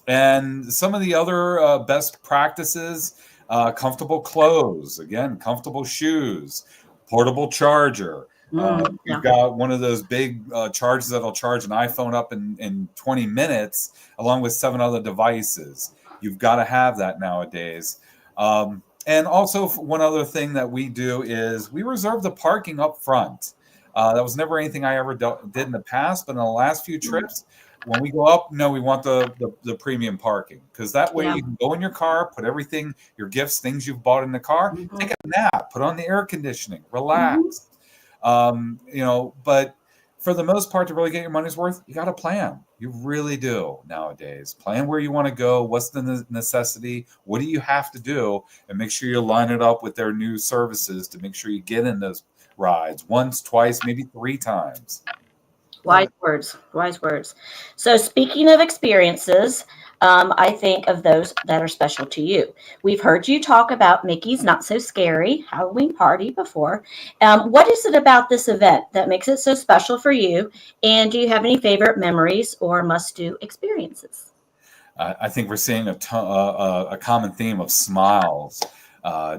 And some of the other best practices, comfortable clothes, again, comfortable shoes, portable charger. You've got one of those big chargers that'll charge an iPhone up in 20 minutes, along with 7 other devices. You've got to have that nowadays. And also, one other thing that we do is we reserve the parking up front. That was never anything I ever did in the past, but in the last few trips, when we go up, we want the premium parking, because that way you can go in your car, put everything, your gifts, things you've bought in the car, take a nap, put on the air conditioning, relax. But for the most part, to really get your money's worth, you got to plan. You really do nowadays. Plan where you want to go. What's the necessity? What do you have to do? And make sure you line it up with their new services to make sure you get in those rides once, twice, maybe 3 times. Wise words. Wise words. So speaking of experiences, I think of those that are special to you. We've heard you talk about Mickey's Not So Scary Halloween Party before. What is it about this event that makes it so special for you? And do you have any favorite memories or must-do experiences? I think we're seeing a common theme of smiles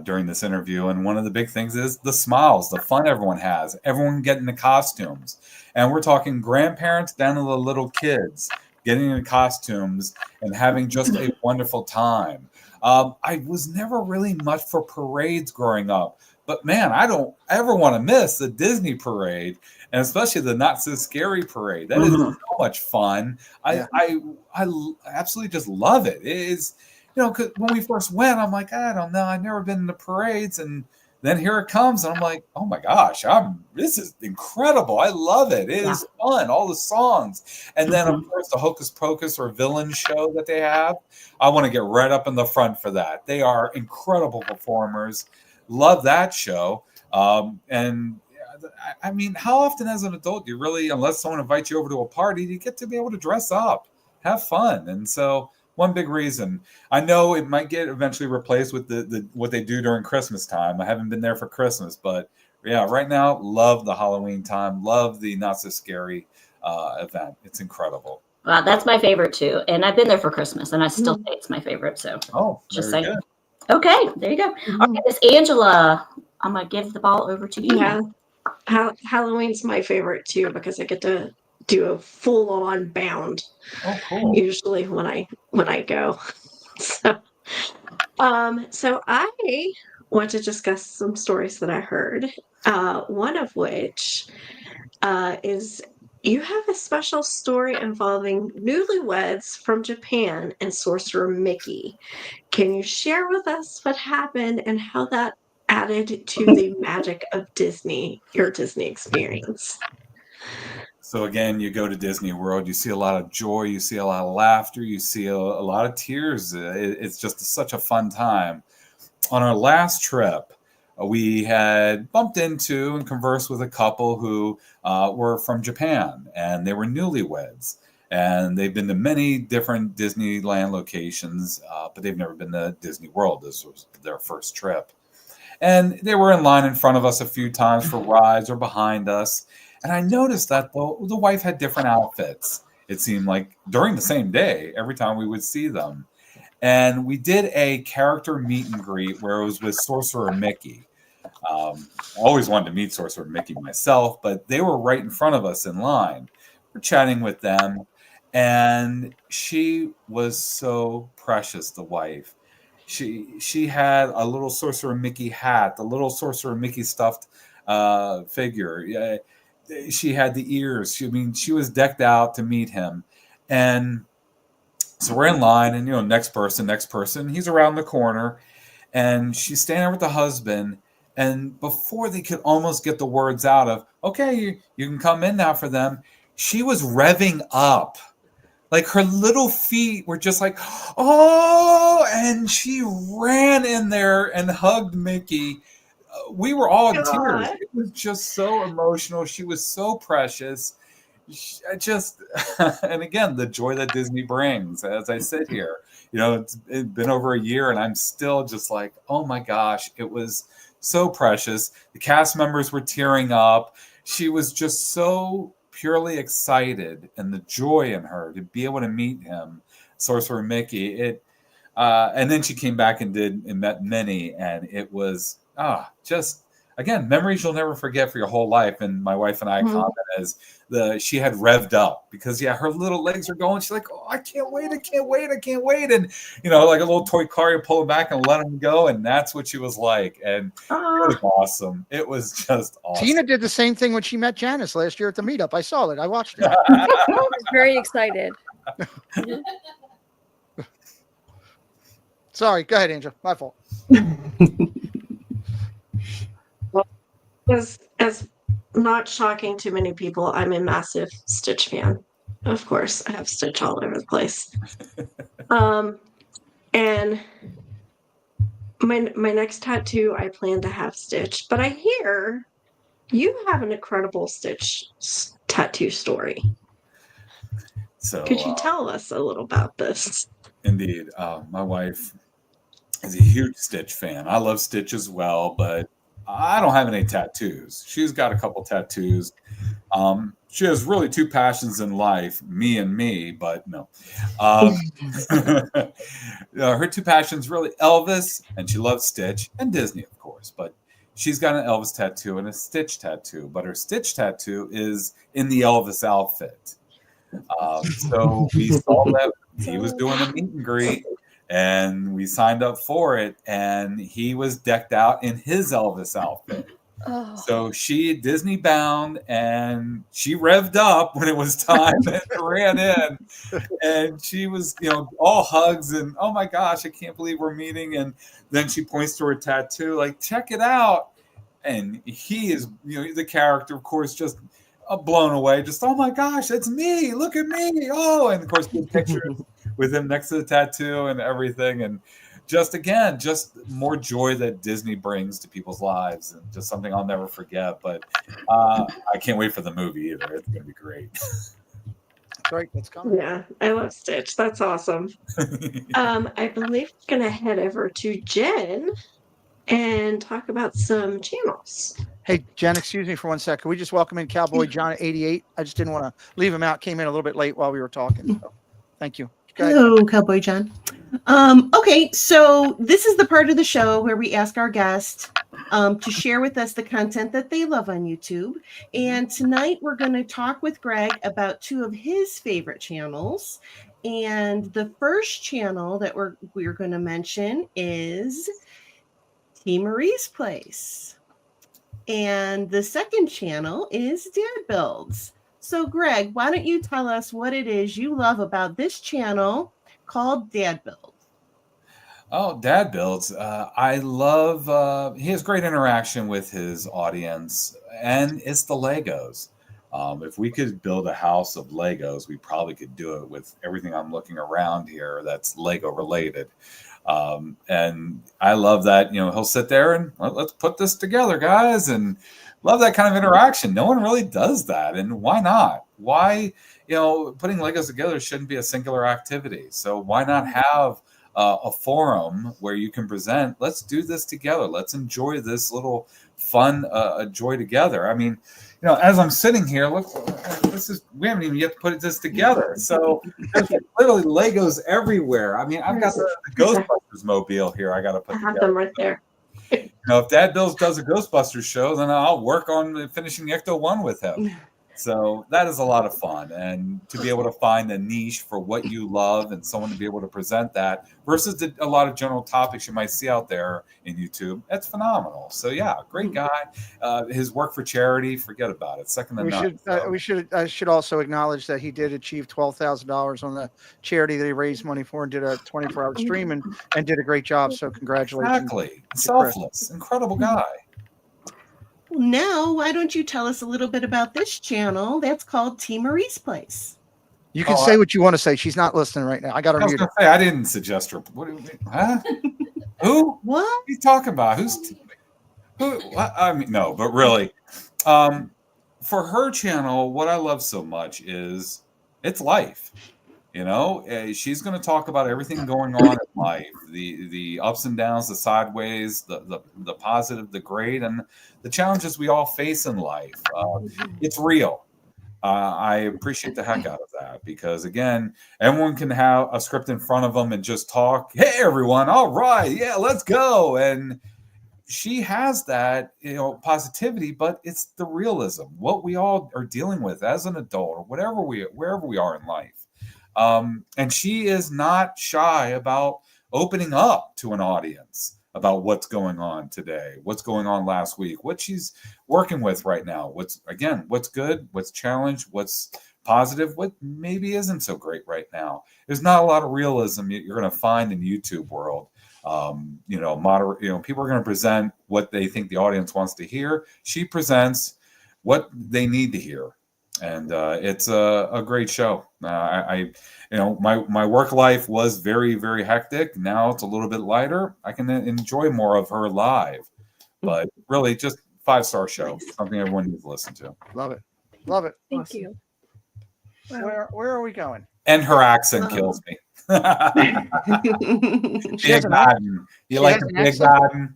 during this interview. And one of the big things is the smiles, the fun everyone has, everyone getting the costumes. And we're talking grandparents down to the little kids getting in costumes and having just a wonderful time. I was never really much for parades growing up, but man, I don't ever want to miss the Disney parade, and especially the Not So Scary parade. That is so much fun. I absolutely just love it. It is, 'cause when we first went, I'm like, I don't know, I've never been in the parades, and then here it comes, and I'm like, oh my gosh, this is incredible. I love it. It is fun. All the songs, and then of course the Hocus Pocus or villain show that they have. I want to get right up in the front for that. They are incredible performers. Love that show. And I mean, how often as an adult do you really, unless someone invites you over to a party, you get to be able to dress up, have fun? And so one big reason. I know it might get eventually replaced with the what they do during Christmas time. I haven't been there for Christmas, but yeah, right now, love the Halloween time. Love the Not So Scary event. It's incredible. Well, that's my favorite too. And I've been there for Christmas and I still think it's my favorite. So just saying. Good. Okay, there you go. Okay, Miss Angela, I'm going to give the ball over to you. Yeah. Halloween's my favorite too because I get to do a full-on bound. Oh, cool. Usually when I go. So I want to discuss some stories that I heard. One of which is you have a special story involving newlyweds from Japan and Sorcerer Mickey. Can you share with us what happened and how that added to the magic of Disney, your Disney experience? So again, you go to Disney World, you see a lot of joy, you see a lot of laughter, you see a lot of tears. It's just such a fun time. On our last trip, we had bumped into and conversed with a couple who were from Japan, and they were newlyweds. And they've been to many different Disneyland locations, but they've never been to Disney World. This was their first trip. And they were in line in front of us a few times for rides or behind us. And I noticed that the wife had different outfits. It seemed like during the same day, every time we would see them. And we did a character meet and greet where it was with Sorcerer Mickey. I always wanted to meet Sorcerer Mickey myself, but they were right in front of us in line. We're chatting with them, and she was so precious, the wife. She had a little Sorcerer Mickey hat, the little Sorcerer Mickey stuffed figure. She had the ears. She was decked out to meet him. And so we're in line, and next person. He's around the corner, and she's standing there with the husband. And before they could almost get the words out of, okay, you can come in now for them, she was revving up. Like her little feet were just like, oh, and she ran in there and hugged Mickey. We were all in tears. It was just so emotional. She was so precious. And again, the joy that Disney brings as I sit here, it's been over a year and I'm still just like, oh my gosh, it was so precious. The cast members were tearing up. She was just so purely excited, and the joy in her to be able to meet him, Sorcerer Mickey. And then she came back and met Minnie, and it was just again memories you'll never forget for your whole life. And my wife and I comment as she had revved up because her little legs are going. She's like, oh, I can't wait, and like a little toy car, you pull it back and let him go, and that's what she was like. And it was awesome. It was just awesome. Tina did the same thing when she met Janice last year at the meetup. I saw it. I watched it. I was very excited. Sorry, go ahead, Angel. My fault. As not shocking to many people, I'm a massive Stitch fan. Of course, I have Stitch all over the place. And my next tattoo, I plan to have Stitch. But I hear You have an incredible tattoo story. So Could you tell us a little about this? indeed, my wife is a huge Stitch fan. I love Stitch as well, but I don't have any tattoos. She's got a couple tattoos. She has really two passions in life, me and me, but no. Her two passions really Elvis, and she loves Stitch, and Disney, of course. But she's got an Elvis tattoo and a Stitch tattoo. But her Stitch tattoo is in the Elvis outfit. So we saw that he was doing a meet and greet, and we signed up for it, and he was decked out in his Elvis outfit. Oh. So she Disney bound, and she revved up when it was time and ran in, and she was, all hugs and, oh my gosh, I can't believe we're meeting. And then she points to her tattoo, like, check it out. And he is, the character, of course, just blown away. Just, oh my gosh, that's me. Look at me. Oh, and of course, the pictures with him next to the tattoo and everything. And just more joy that Disney brings to people's lives, and just something I'll never forget. But I can't wait for the movie either. It's going to be great. Great, that's coming. Yeah, I love Stitch. That's awesome. I believe we're going to head over to Jen and talk about some channels. Hey, Jen, excuse me for 1 second. Can we just welcome in Cowboy John at 88? I just didn't want to leave him out. Came in a little bit late while we were talking. So thank you. Hello, Cowboy John. Okay, so this is the part of the show where we ask our guests to share with us the content that they love on YouTube. And tonight we're going to talk with Greg about two of his favorite channels. And the first channel that we're going to mention is T. Marie's Place. And the second channel is Dad Builds. So, Greg, why don't you tell us what it is you love about this channel called Dad Builds? Oh, Dad Builds. I love, he has great interaction with his audience, and it's the Legos. If we could build a house of Legos, we probably could do it with everything I'm looking around here that's Lego related. And I love that, he'll sit there and let's put this together, guys. And love that kind of interaction. No one really does that. And why not? Why, putting Legos together shouldn't be a singular activity. So why not have a forum where you can present, let's do this together. Let's enjoy this little fun joy together. I mean, as I'm sitting here, look, we haven't even yet put this together. So there's literally Legos everywhere. I mean, I've got the Ghostbusters mobile here. I got to put I have together. them right there. If Dad Bills does a Ghostbusters show, then I'll work on finishing Ecto 1 with him. So that is a lot of fun. And to be able to find a niche for what you love and someone to be able to present that versus a lot of general topics you might see out there in YouTube, that's phenomenal. So yeah, great guy. His work for charity, forget about it. Second to none. I should also acknowledge that he did achieve $12,000 on the charity that he raised money for, and did a 24-hour stream and did a great job. So congratulations. Exactly. Selfless. Incredible guy. Well, now, why don't you tell us a little bit about this channel that's called T. Marie's Place? You can say what you want to say. She's not listening right now. I got her muted. I didn't suggest her. What do you mean? Huh? Who? What? What are you talking about? Who? What? I mean, no, but really, for her channel, what I love so much is it's life. She's going to talk about everything going on in life, the ups and downs, the sideways, the positive, the great, and the challenges we all face in life. It's real. I appreciate the heck out of that because, again, everyone can have a script in front of them and just talk. Hey, everyone. All right. Yeah, let's go. And she has that, positivity, but it's the realism, what we all are dealing with as an adult or wherever we are in life. And she is not shy about opening up to an audience about what's going on today, what's going on last week, what she's working with right now, what's good, what's challenged, what's positive, what maybe isn't so great right now. There's not a lot of realism you're going to find in YouTube world. People are going to present what they think the audience wants to hear. She presents what they need to hear. And it's a great show. My work life was very, very hectic. Now it's a little bit lighter. I can enjoy more of her live, but really just 5-star show. Nice. Something everyone needs to listen to. Love it. Love it. Thank Awesome. you. Wow. Where are we going? And her accent kills me. She has Big an accent. Madden. She You like has the an Big accent? Madden?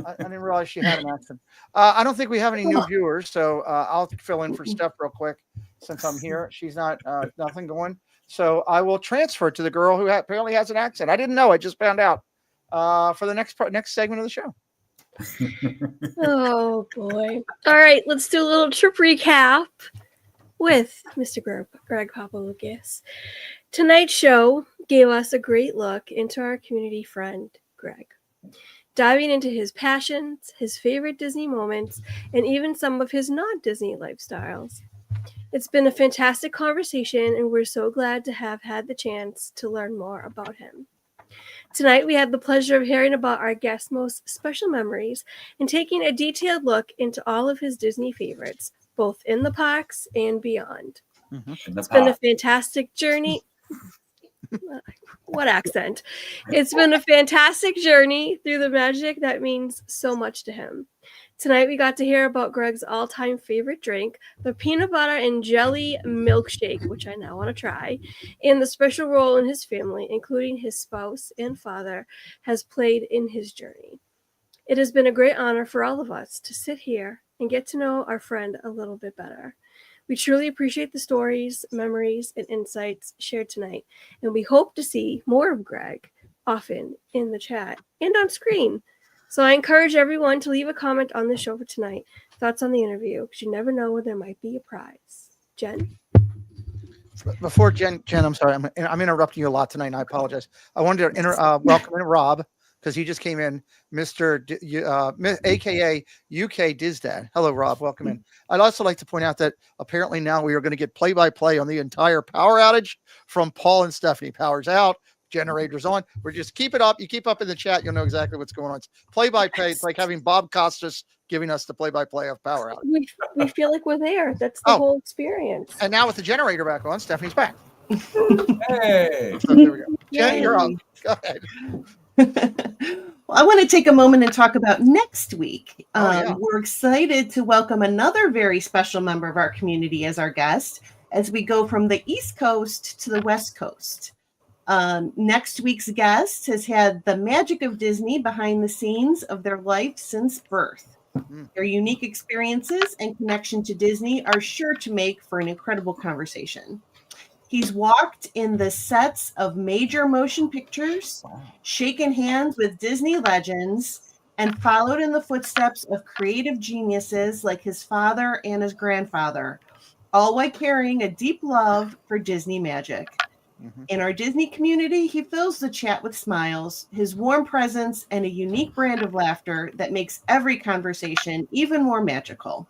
I didn't realize she had an accent. I don't think we have any new viewers, so I'll fill in for Steph real quick since I'm here. She's not nothing going, so I will transfer to the girl who apparently has an accent. I didn't know. I just found out for the next segment of the show. Oh boy. All right, let's do a little trip recap with Mr. Greg Papaloukas. Tonight's show gave us a great look into our community friend, Greg, diving into his passions, his favorite Disney moments, and even some of his non-Disney lifestyles. It's been a fantastic conversation, and we're so glad to have had the chance to learn more about him. Tonight, we had the pleasure of hearing about our guest's most special memories and taking a detailed look into all of his Disney favorites, both in the parks and beyond. It's been a fantastic journey. What accent? It's been a fantastic journey through the magic that means so much to him. Tonight, we got to hear about Greg's all-time favorite drink, the peanut butter and jelly milkshake, which I now want to try, and the special role in his family, including his spouse and father, has played in his journey. It has been a great honor for all of us to sit here and get to know our friend a little bit better. We truly appreciate the stories, memories, and insights shared tonight, and we hope to see more of Greg often in the chat and on screen. So I encourage everyone to leave a comment on the show for tonight. Thoughts on the interview, because you never know where there might be a prize. Jen? Before Jen, I'm sorry, I'm interrupting you a lot tonight, and I apologize. I wanted to welcome in Rob, because he just came in, aka UK Dizdad. Hello, Rob. Welcome in. I'd also like to point out that apparently now we are going to get play-by-play on the entire power outage from Paul and Stephanie. Power's out, generators on. We're just keep it up. You keep up in the chat, you'll know exactly what's going on. It's play-by-play. It's like having Bob Costas giving us the play-by-play of power outage. We feel like we're there. That's the whole experience. And now with the generator back on, Stephanie's back. Hey. So there we go. Jen, you're up. Go ahead. Well, I want to take a moment and talk about next week. Yeah. We're excited to welcome another very special member of our community as our guest as we go from the East Coast to the West Coast. Next week's guest has had the magic of Disney behind the scenes of their life since birth. Their unique experiences and connection to Disney are sure to make for an incredible conversation. He's walked in the sets of major motion pictures, shaken hands with Disney legends, and followed in the footsteps of creative geniuses like his father and his grandfather, all while carrying a deep love for Disney magic. In our Disney community, he fills the chat with smiles, his warm presence, and a unique brand of laughter that makes every conversation even more magical.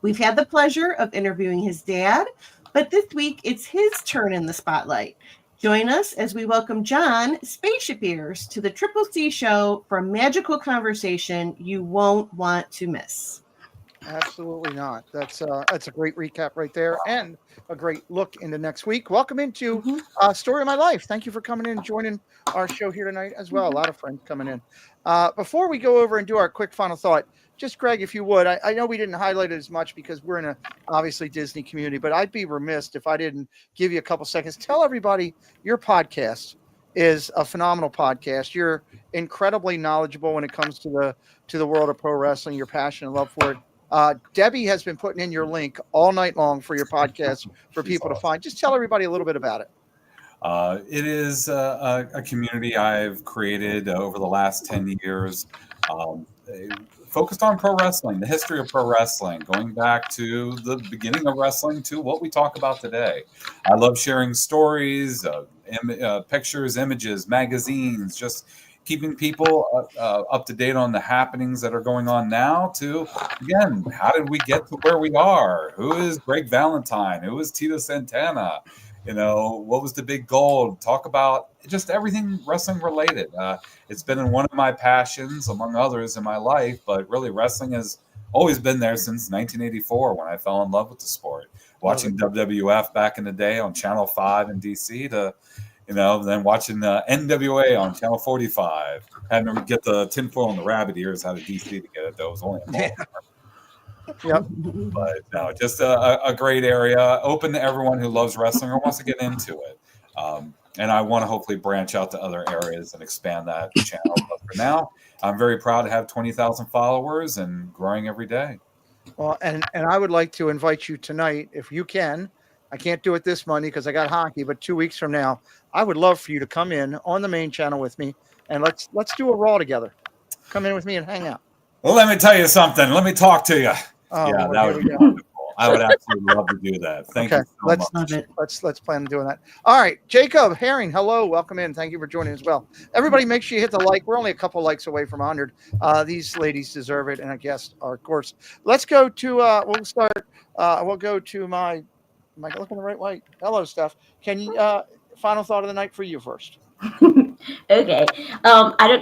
We've had the pleasure of interviewing his dad, but this week it's his turn in the spotlight. Join us as we welcome John Spaceship Ears to the Triple C show for a magical conversation you won't want to miss. Absolutely not. That's a great recap right there, and a great look into next week. Welcome into Story of My Life. Thank you for coming in and joining our show here tonight as well. A lot of friends coming in. Before we go over and do our quick final thought, just Greg, if you would, I know we didn't highlight it as much because we're in a obviously Disney community, but I'd be remiss if I didn't give you a couple seconds. Tell everybody your podcast is a phenomenal podcast. You're incredibly knowledgeable when it comes to the world of pro wrestling, your passion and love for it. Debbie has been putting in your link all night long for your podcast for people to find. Just tell everybody a little bit about it. It is a community I've created over the last 10 years, focused on pro wrestling, the history of pro wrestling, going back to the beginning of wrestling to what we talk about today. I love sharing stories, pictures, images, magazines, just keeping people up to date on the happenings that are going on now to, again, how did we get to where we are? Who is Greg Valentine? Who is Tito Santana? You know, what was the big goal? Talk about just everything wrestling related. It's been one of my passions, among others, in my life, but really wrestling has always been there since 1984 when I fell in love with the sport. Watching WWF back in the day on Channel 5 in DC to, Then watching the NWA on Channel 45. Had to get the tinfoil and the rabbit ears out of DC to get it. That was only a Yeah. Yep. But no, just a great area, open to everyone who loves wrestling or wants to get into it. And I want to hopefully branch out to other areas and expand that channel. But for now, I'm very proud to have 20,000 followers and growing every day. Well, and I would like to invite you tonight, if you can. I can't do it this Monday because I got hockey, but 2 weeks from now, I would love for you to come in on the main channel with me, and let's do a Raw together. Come in with me and hang out. Well, let me tell you something. Let me talk to you. Oh, yeah, Lord, that here would we be go. wonderful. I would absolutely love to do that. Thank you so much. Love it. Let's plan on doing that. All right, Jacob Herring, hello, welcome in. Thank you for joining as well. Everybody, make sure you hit the like. We're only a couple likes away from 100. These ladies deserve it, and I guess are, of course. Let's go to. We'll start. We'll go to my. Am I looking the right way? Hello, Steph. Can you? Final thought of the night for you first. Okay.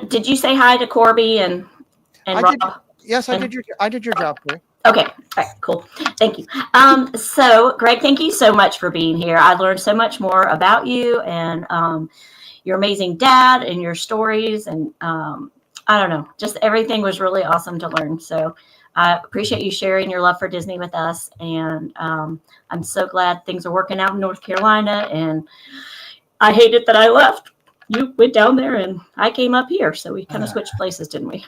Did you say hi to Corby and Rob? Yes, I did your job for you. Okay. All right, cool. Thank you. So Greg, thank you so much for being here. I learned so much more about you and your amazing dad and your stories. And I don't know, just everything was really awesome to learn. So I appreciate you sharing your love for Disney with us. And I'm so glad things are working out in North Carolina. And I hated that I left. You went down there and I came up here. So we kind of switched places, didn't we?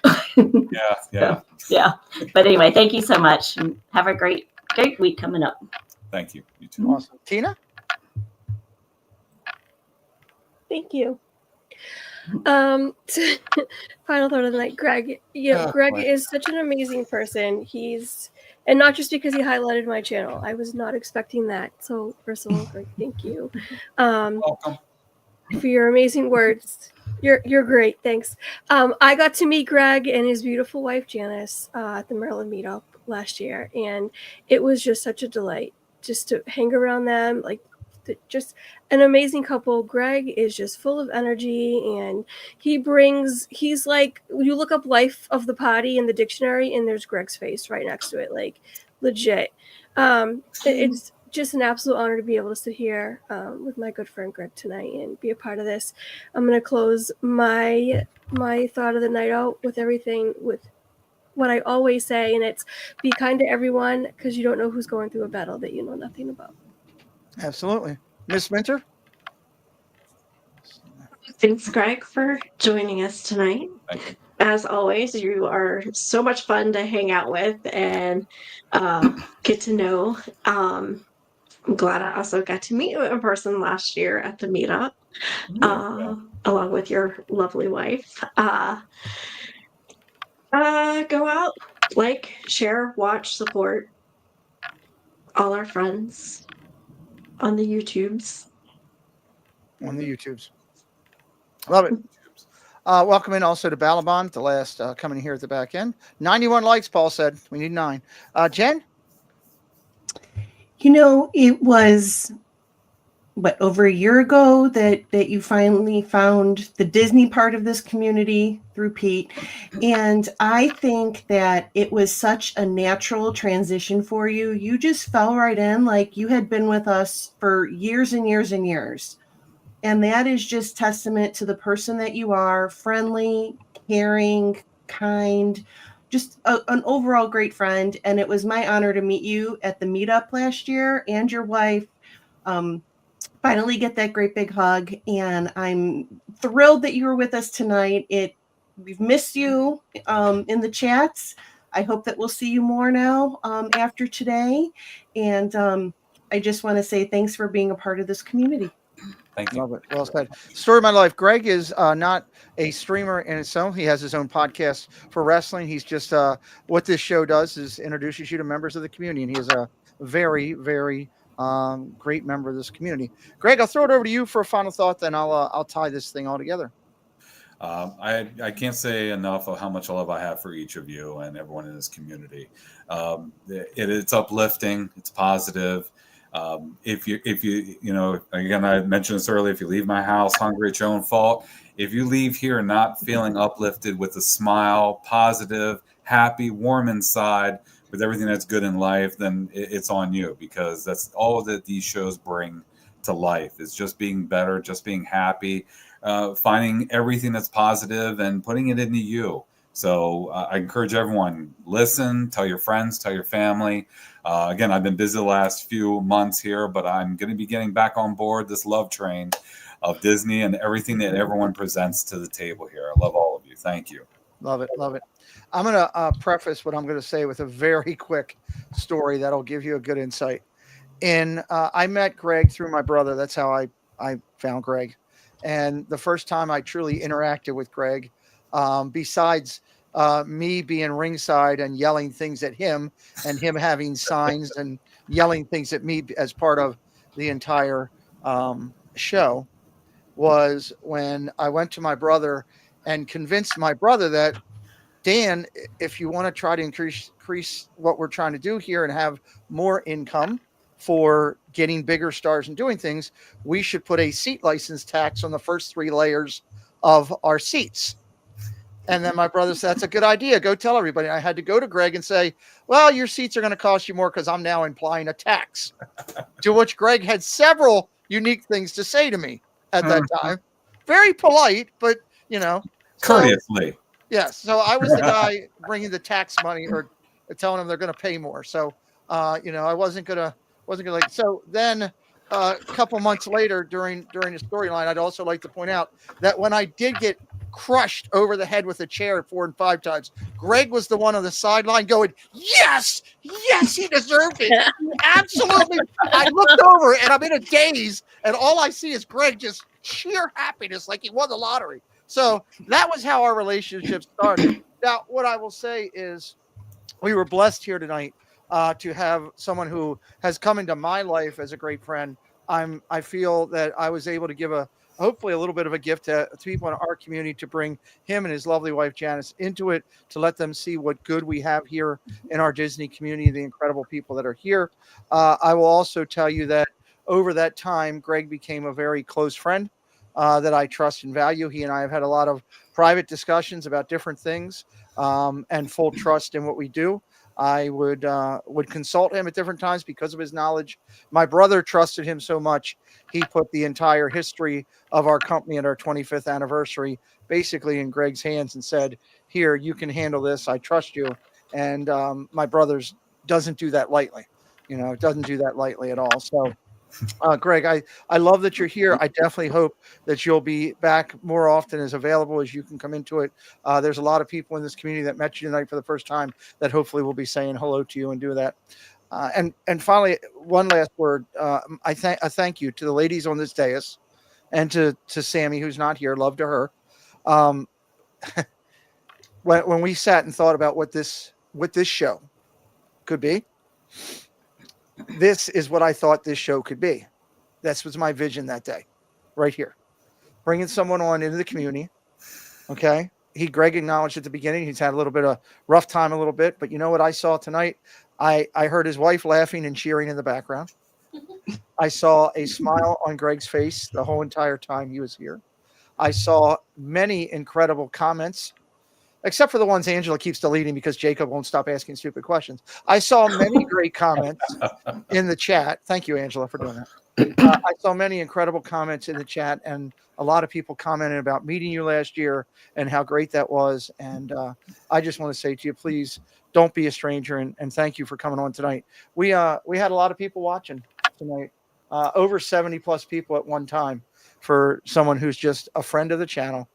Yeah. Yeah. But anyway, thank you so much and have a great week coming up. Thank you. You too. Awesome. Tina? Thank you. Final thought of the night, Greg. Yeah, Greg is such an amazing person. And not just because he highlighted my channel. I was not expecting that. So first of all, Greg, thank you. Welcome. For your amazing words. You're great. Thanks. I got to meet Greg and his beautiful wife Janice at the Maryland meetup last year, and it was just such a delight just to hang around them. Like, just an amazing couple. Greg is just full of energy, and he's like, you look up life of the potty in the dictionary, and there's Greg's face right next to it, like legit. It's just an absolute honor to be able to sit here with my good friend Greg tonight and be a part of this. I'm going to close my thought of the night out with what I always say, and it's be kind to everyone because you don't know who's going through a battle that you know nothing about. Absolutely. Miss Minter? Thanks, Greg, for joining us tonight. Thank you. As always, you are so much fun to hang out with and get to know. I'm glad I also got to meet you in person last year at the meetup, along with your lovely wife. Go out, like, share, watch, support all our friends on the YouTubes. On the YouTubes. Love it. Welcome in also to Balabon, the last coming here at the back end. 91 likes, Paul said. We need 9. Jen? It was over a year ago that you finally found the Disney part of this community through Pete. And I think that it was such a natural transition for you. You just fell right in, like you had been with us for years and years and years. And that is just testament to the person that you are, friendly, caring, kind, just an overall great friend. And it was my honor to meet you at the meetup last year and your wife. Finally get that great big hug. And I'm thrilled that you were with us tonight. We've missed you in the chats. I hope that we'll see you more now after today. And I just want to say thanks for being a part of this community. Thank you. Love it. Well said. Story of my life. Greg is not a streamer in itself. He has his own podcast for wrestling. He's just what this show does is introduces you to members of the community, and he is a very, very great member of this community. Greg, I'll throw it over to you for a final thought, then I'll tie this thing all together. I can't say enough of how much love I have for each of you and everyone in this community. It's uplifting. It's positive. If you again, I mentioned this earlier, if you leave my house hungry, it's your own fault. If you leave here not feeling uplifted with a smile, positive, happy, warm inside with everything that's good in life, then it's on you, because that's all that these shows bring to life. It's just being better, just being happy, finding everything that's positive and putting it into you. So I encourage everyone, listen, tell your friends, tell your family. Again, I've been busy the last few months here, but I'm going to be getting back on board this love train of Disney and everything that everyone presents to the table here. I love all of you. Thank you. Love it. Love it. I'm going to preface what I'm going to say with a very quick story that'll give you a good insight. I met Greg through my brother. That's how I found Greg. And the first time I truly interacted with Greg, besides me being ringside and yelling things at him and him having signs and yelling things at me as part of the entire show, was when I went to my brother and convinced my brother that, Dan, if you want to try to increase what we're trying to do here and have more income for getting bigger stars and doing things, we should put a seat license tax on the first 3 layers of our seats. And then my brother said, that's a good idea. Go tell everybody. I had to go to Greg and say, well, your seats are going to cost you more because I'm now implying a tax. To which Greg had several unique things to say to me at that time. Very polite, but, Courteously. Yes. So I was the guy bringing the tax money or telling them they're going to pay more. So, I wasn't gonna so then a couple months later during the storyline, I'd also like to point out that when I did get crushed over the head with a chair 4 and 5 times, Greg was the one on the sideline going, yes, he deserved it. Absolutely. I looked over and I'm in a daze and all I see is Greg just sheer happiness like he won the lottery. So that was how our relationship started. Now, what I will say is we were blessed here tonight to have someone who has come into my life as a great friend. I feel that I was able to give hopefully a little bit of a gift to people in our community, to bring him and his lovely wife Janice into it, to let them see what good we have here in our Disney community, the incredible people that are here. I will also tell you that over that time, Greg became a very close friend that I trust and value. He and I have had a lot of private discussions about different things, and full trust in what we do. I would consult him at different times because of his knowledge. My brother trusted him so much, he put the entire history of our company and our 25th anniversary basically in Greg's hands and said, here, you can handle this. I trust you. And my brother's doesn't do that lightly. It doesn't do that lightly at all. So Greg, I love that you're here. I definitely hope that you'll be back more often, as available as you can come into it. There's a lot of people in this community that met you tonight for the first time that hopefully will be saying hello to you and do that. And finally, one last word. I thank you to the ladies on this dais and to Sammy, who's not here. Love to her. When we sat and thought about what this show could be, this is what I thought this show could be. That was my vision that day, right here. Bringing someone on into the community. Okay. Greg acknowledged at the beginning, he's had a little bit of rough time a little bit, but you know what I saw tonight? I heard his wife laughing and cheering in the background. I saw a smile on Greg's face the whole entire time he was here. I saw many incredible comments, except for the ones Angela keeps deleting because Jacob won't stop asking stupid questions. I saw many great comments in the chat. Thank you, Angela, for doing that. I saw many incredible comments in the chat, and a lot of people commented about meeting you last year and how great that was. And I just want to say to you, please don't be a stranger, and thank you for coming on tonight. We had a lot of people watching tonight, over 70 plus people at one time, for someone who's just a friend of the channel,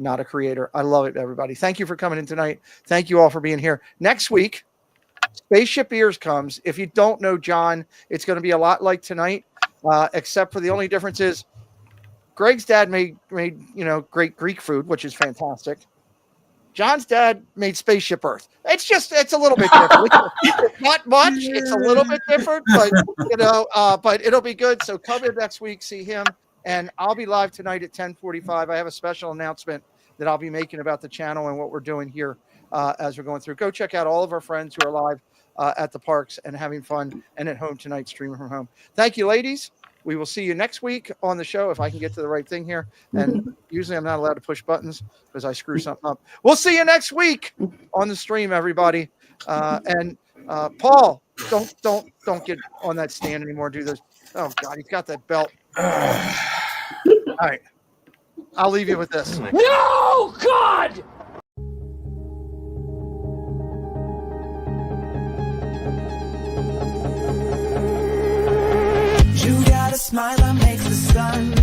not a creator. I love it, everybody. Thank you for coming in tonight. Thank you all for being here. Next week, Spaceship Ears comes. If you don't know John, it's going to be a lot like tonight, except for the only difference is Greg's dad made great Greek food, which is fantastic. John's dad made Spaceship Earth. It's a little bit different. Not much. It's a little bit different, but but it'll be good. So come in next week, see him. And I'll be live tonight at 10:45. I have a special announcement that I'll be making about the channel and what we're doing here as we're going through. Go check out all of our friends who are live at the parks and having fun and at home tonight, streaming from home. Thank you, ladies. We will see you next week on the show if I can get to the right thing here. And usually I'm not allowed to push buttons because I screw something up. We'll see you next week on the stream, everybody. And Paul, don't get on that stand anymore. Do those Oh God, he's got that belt. All right, I'll leave you with this. No, God! You got a smile that makes the sun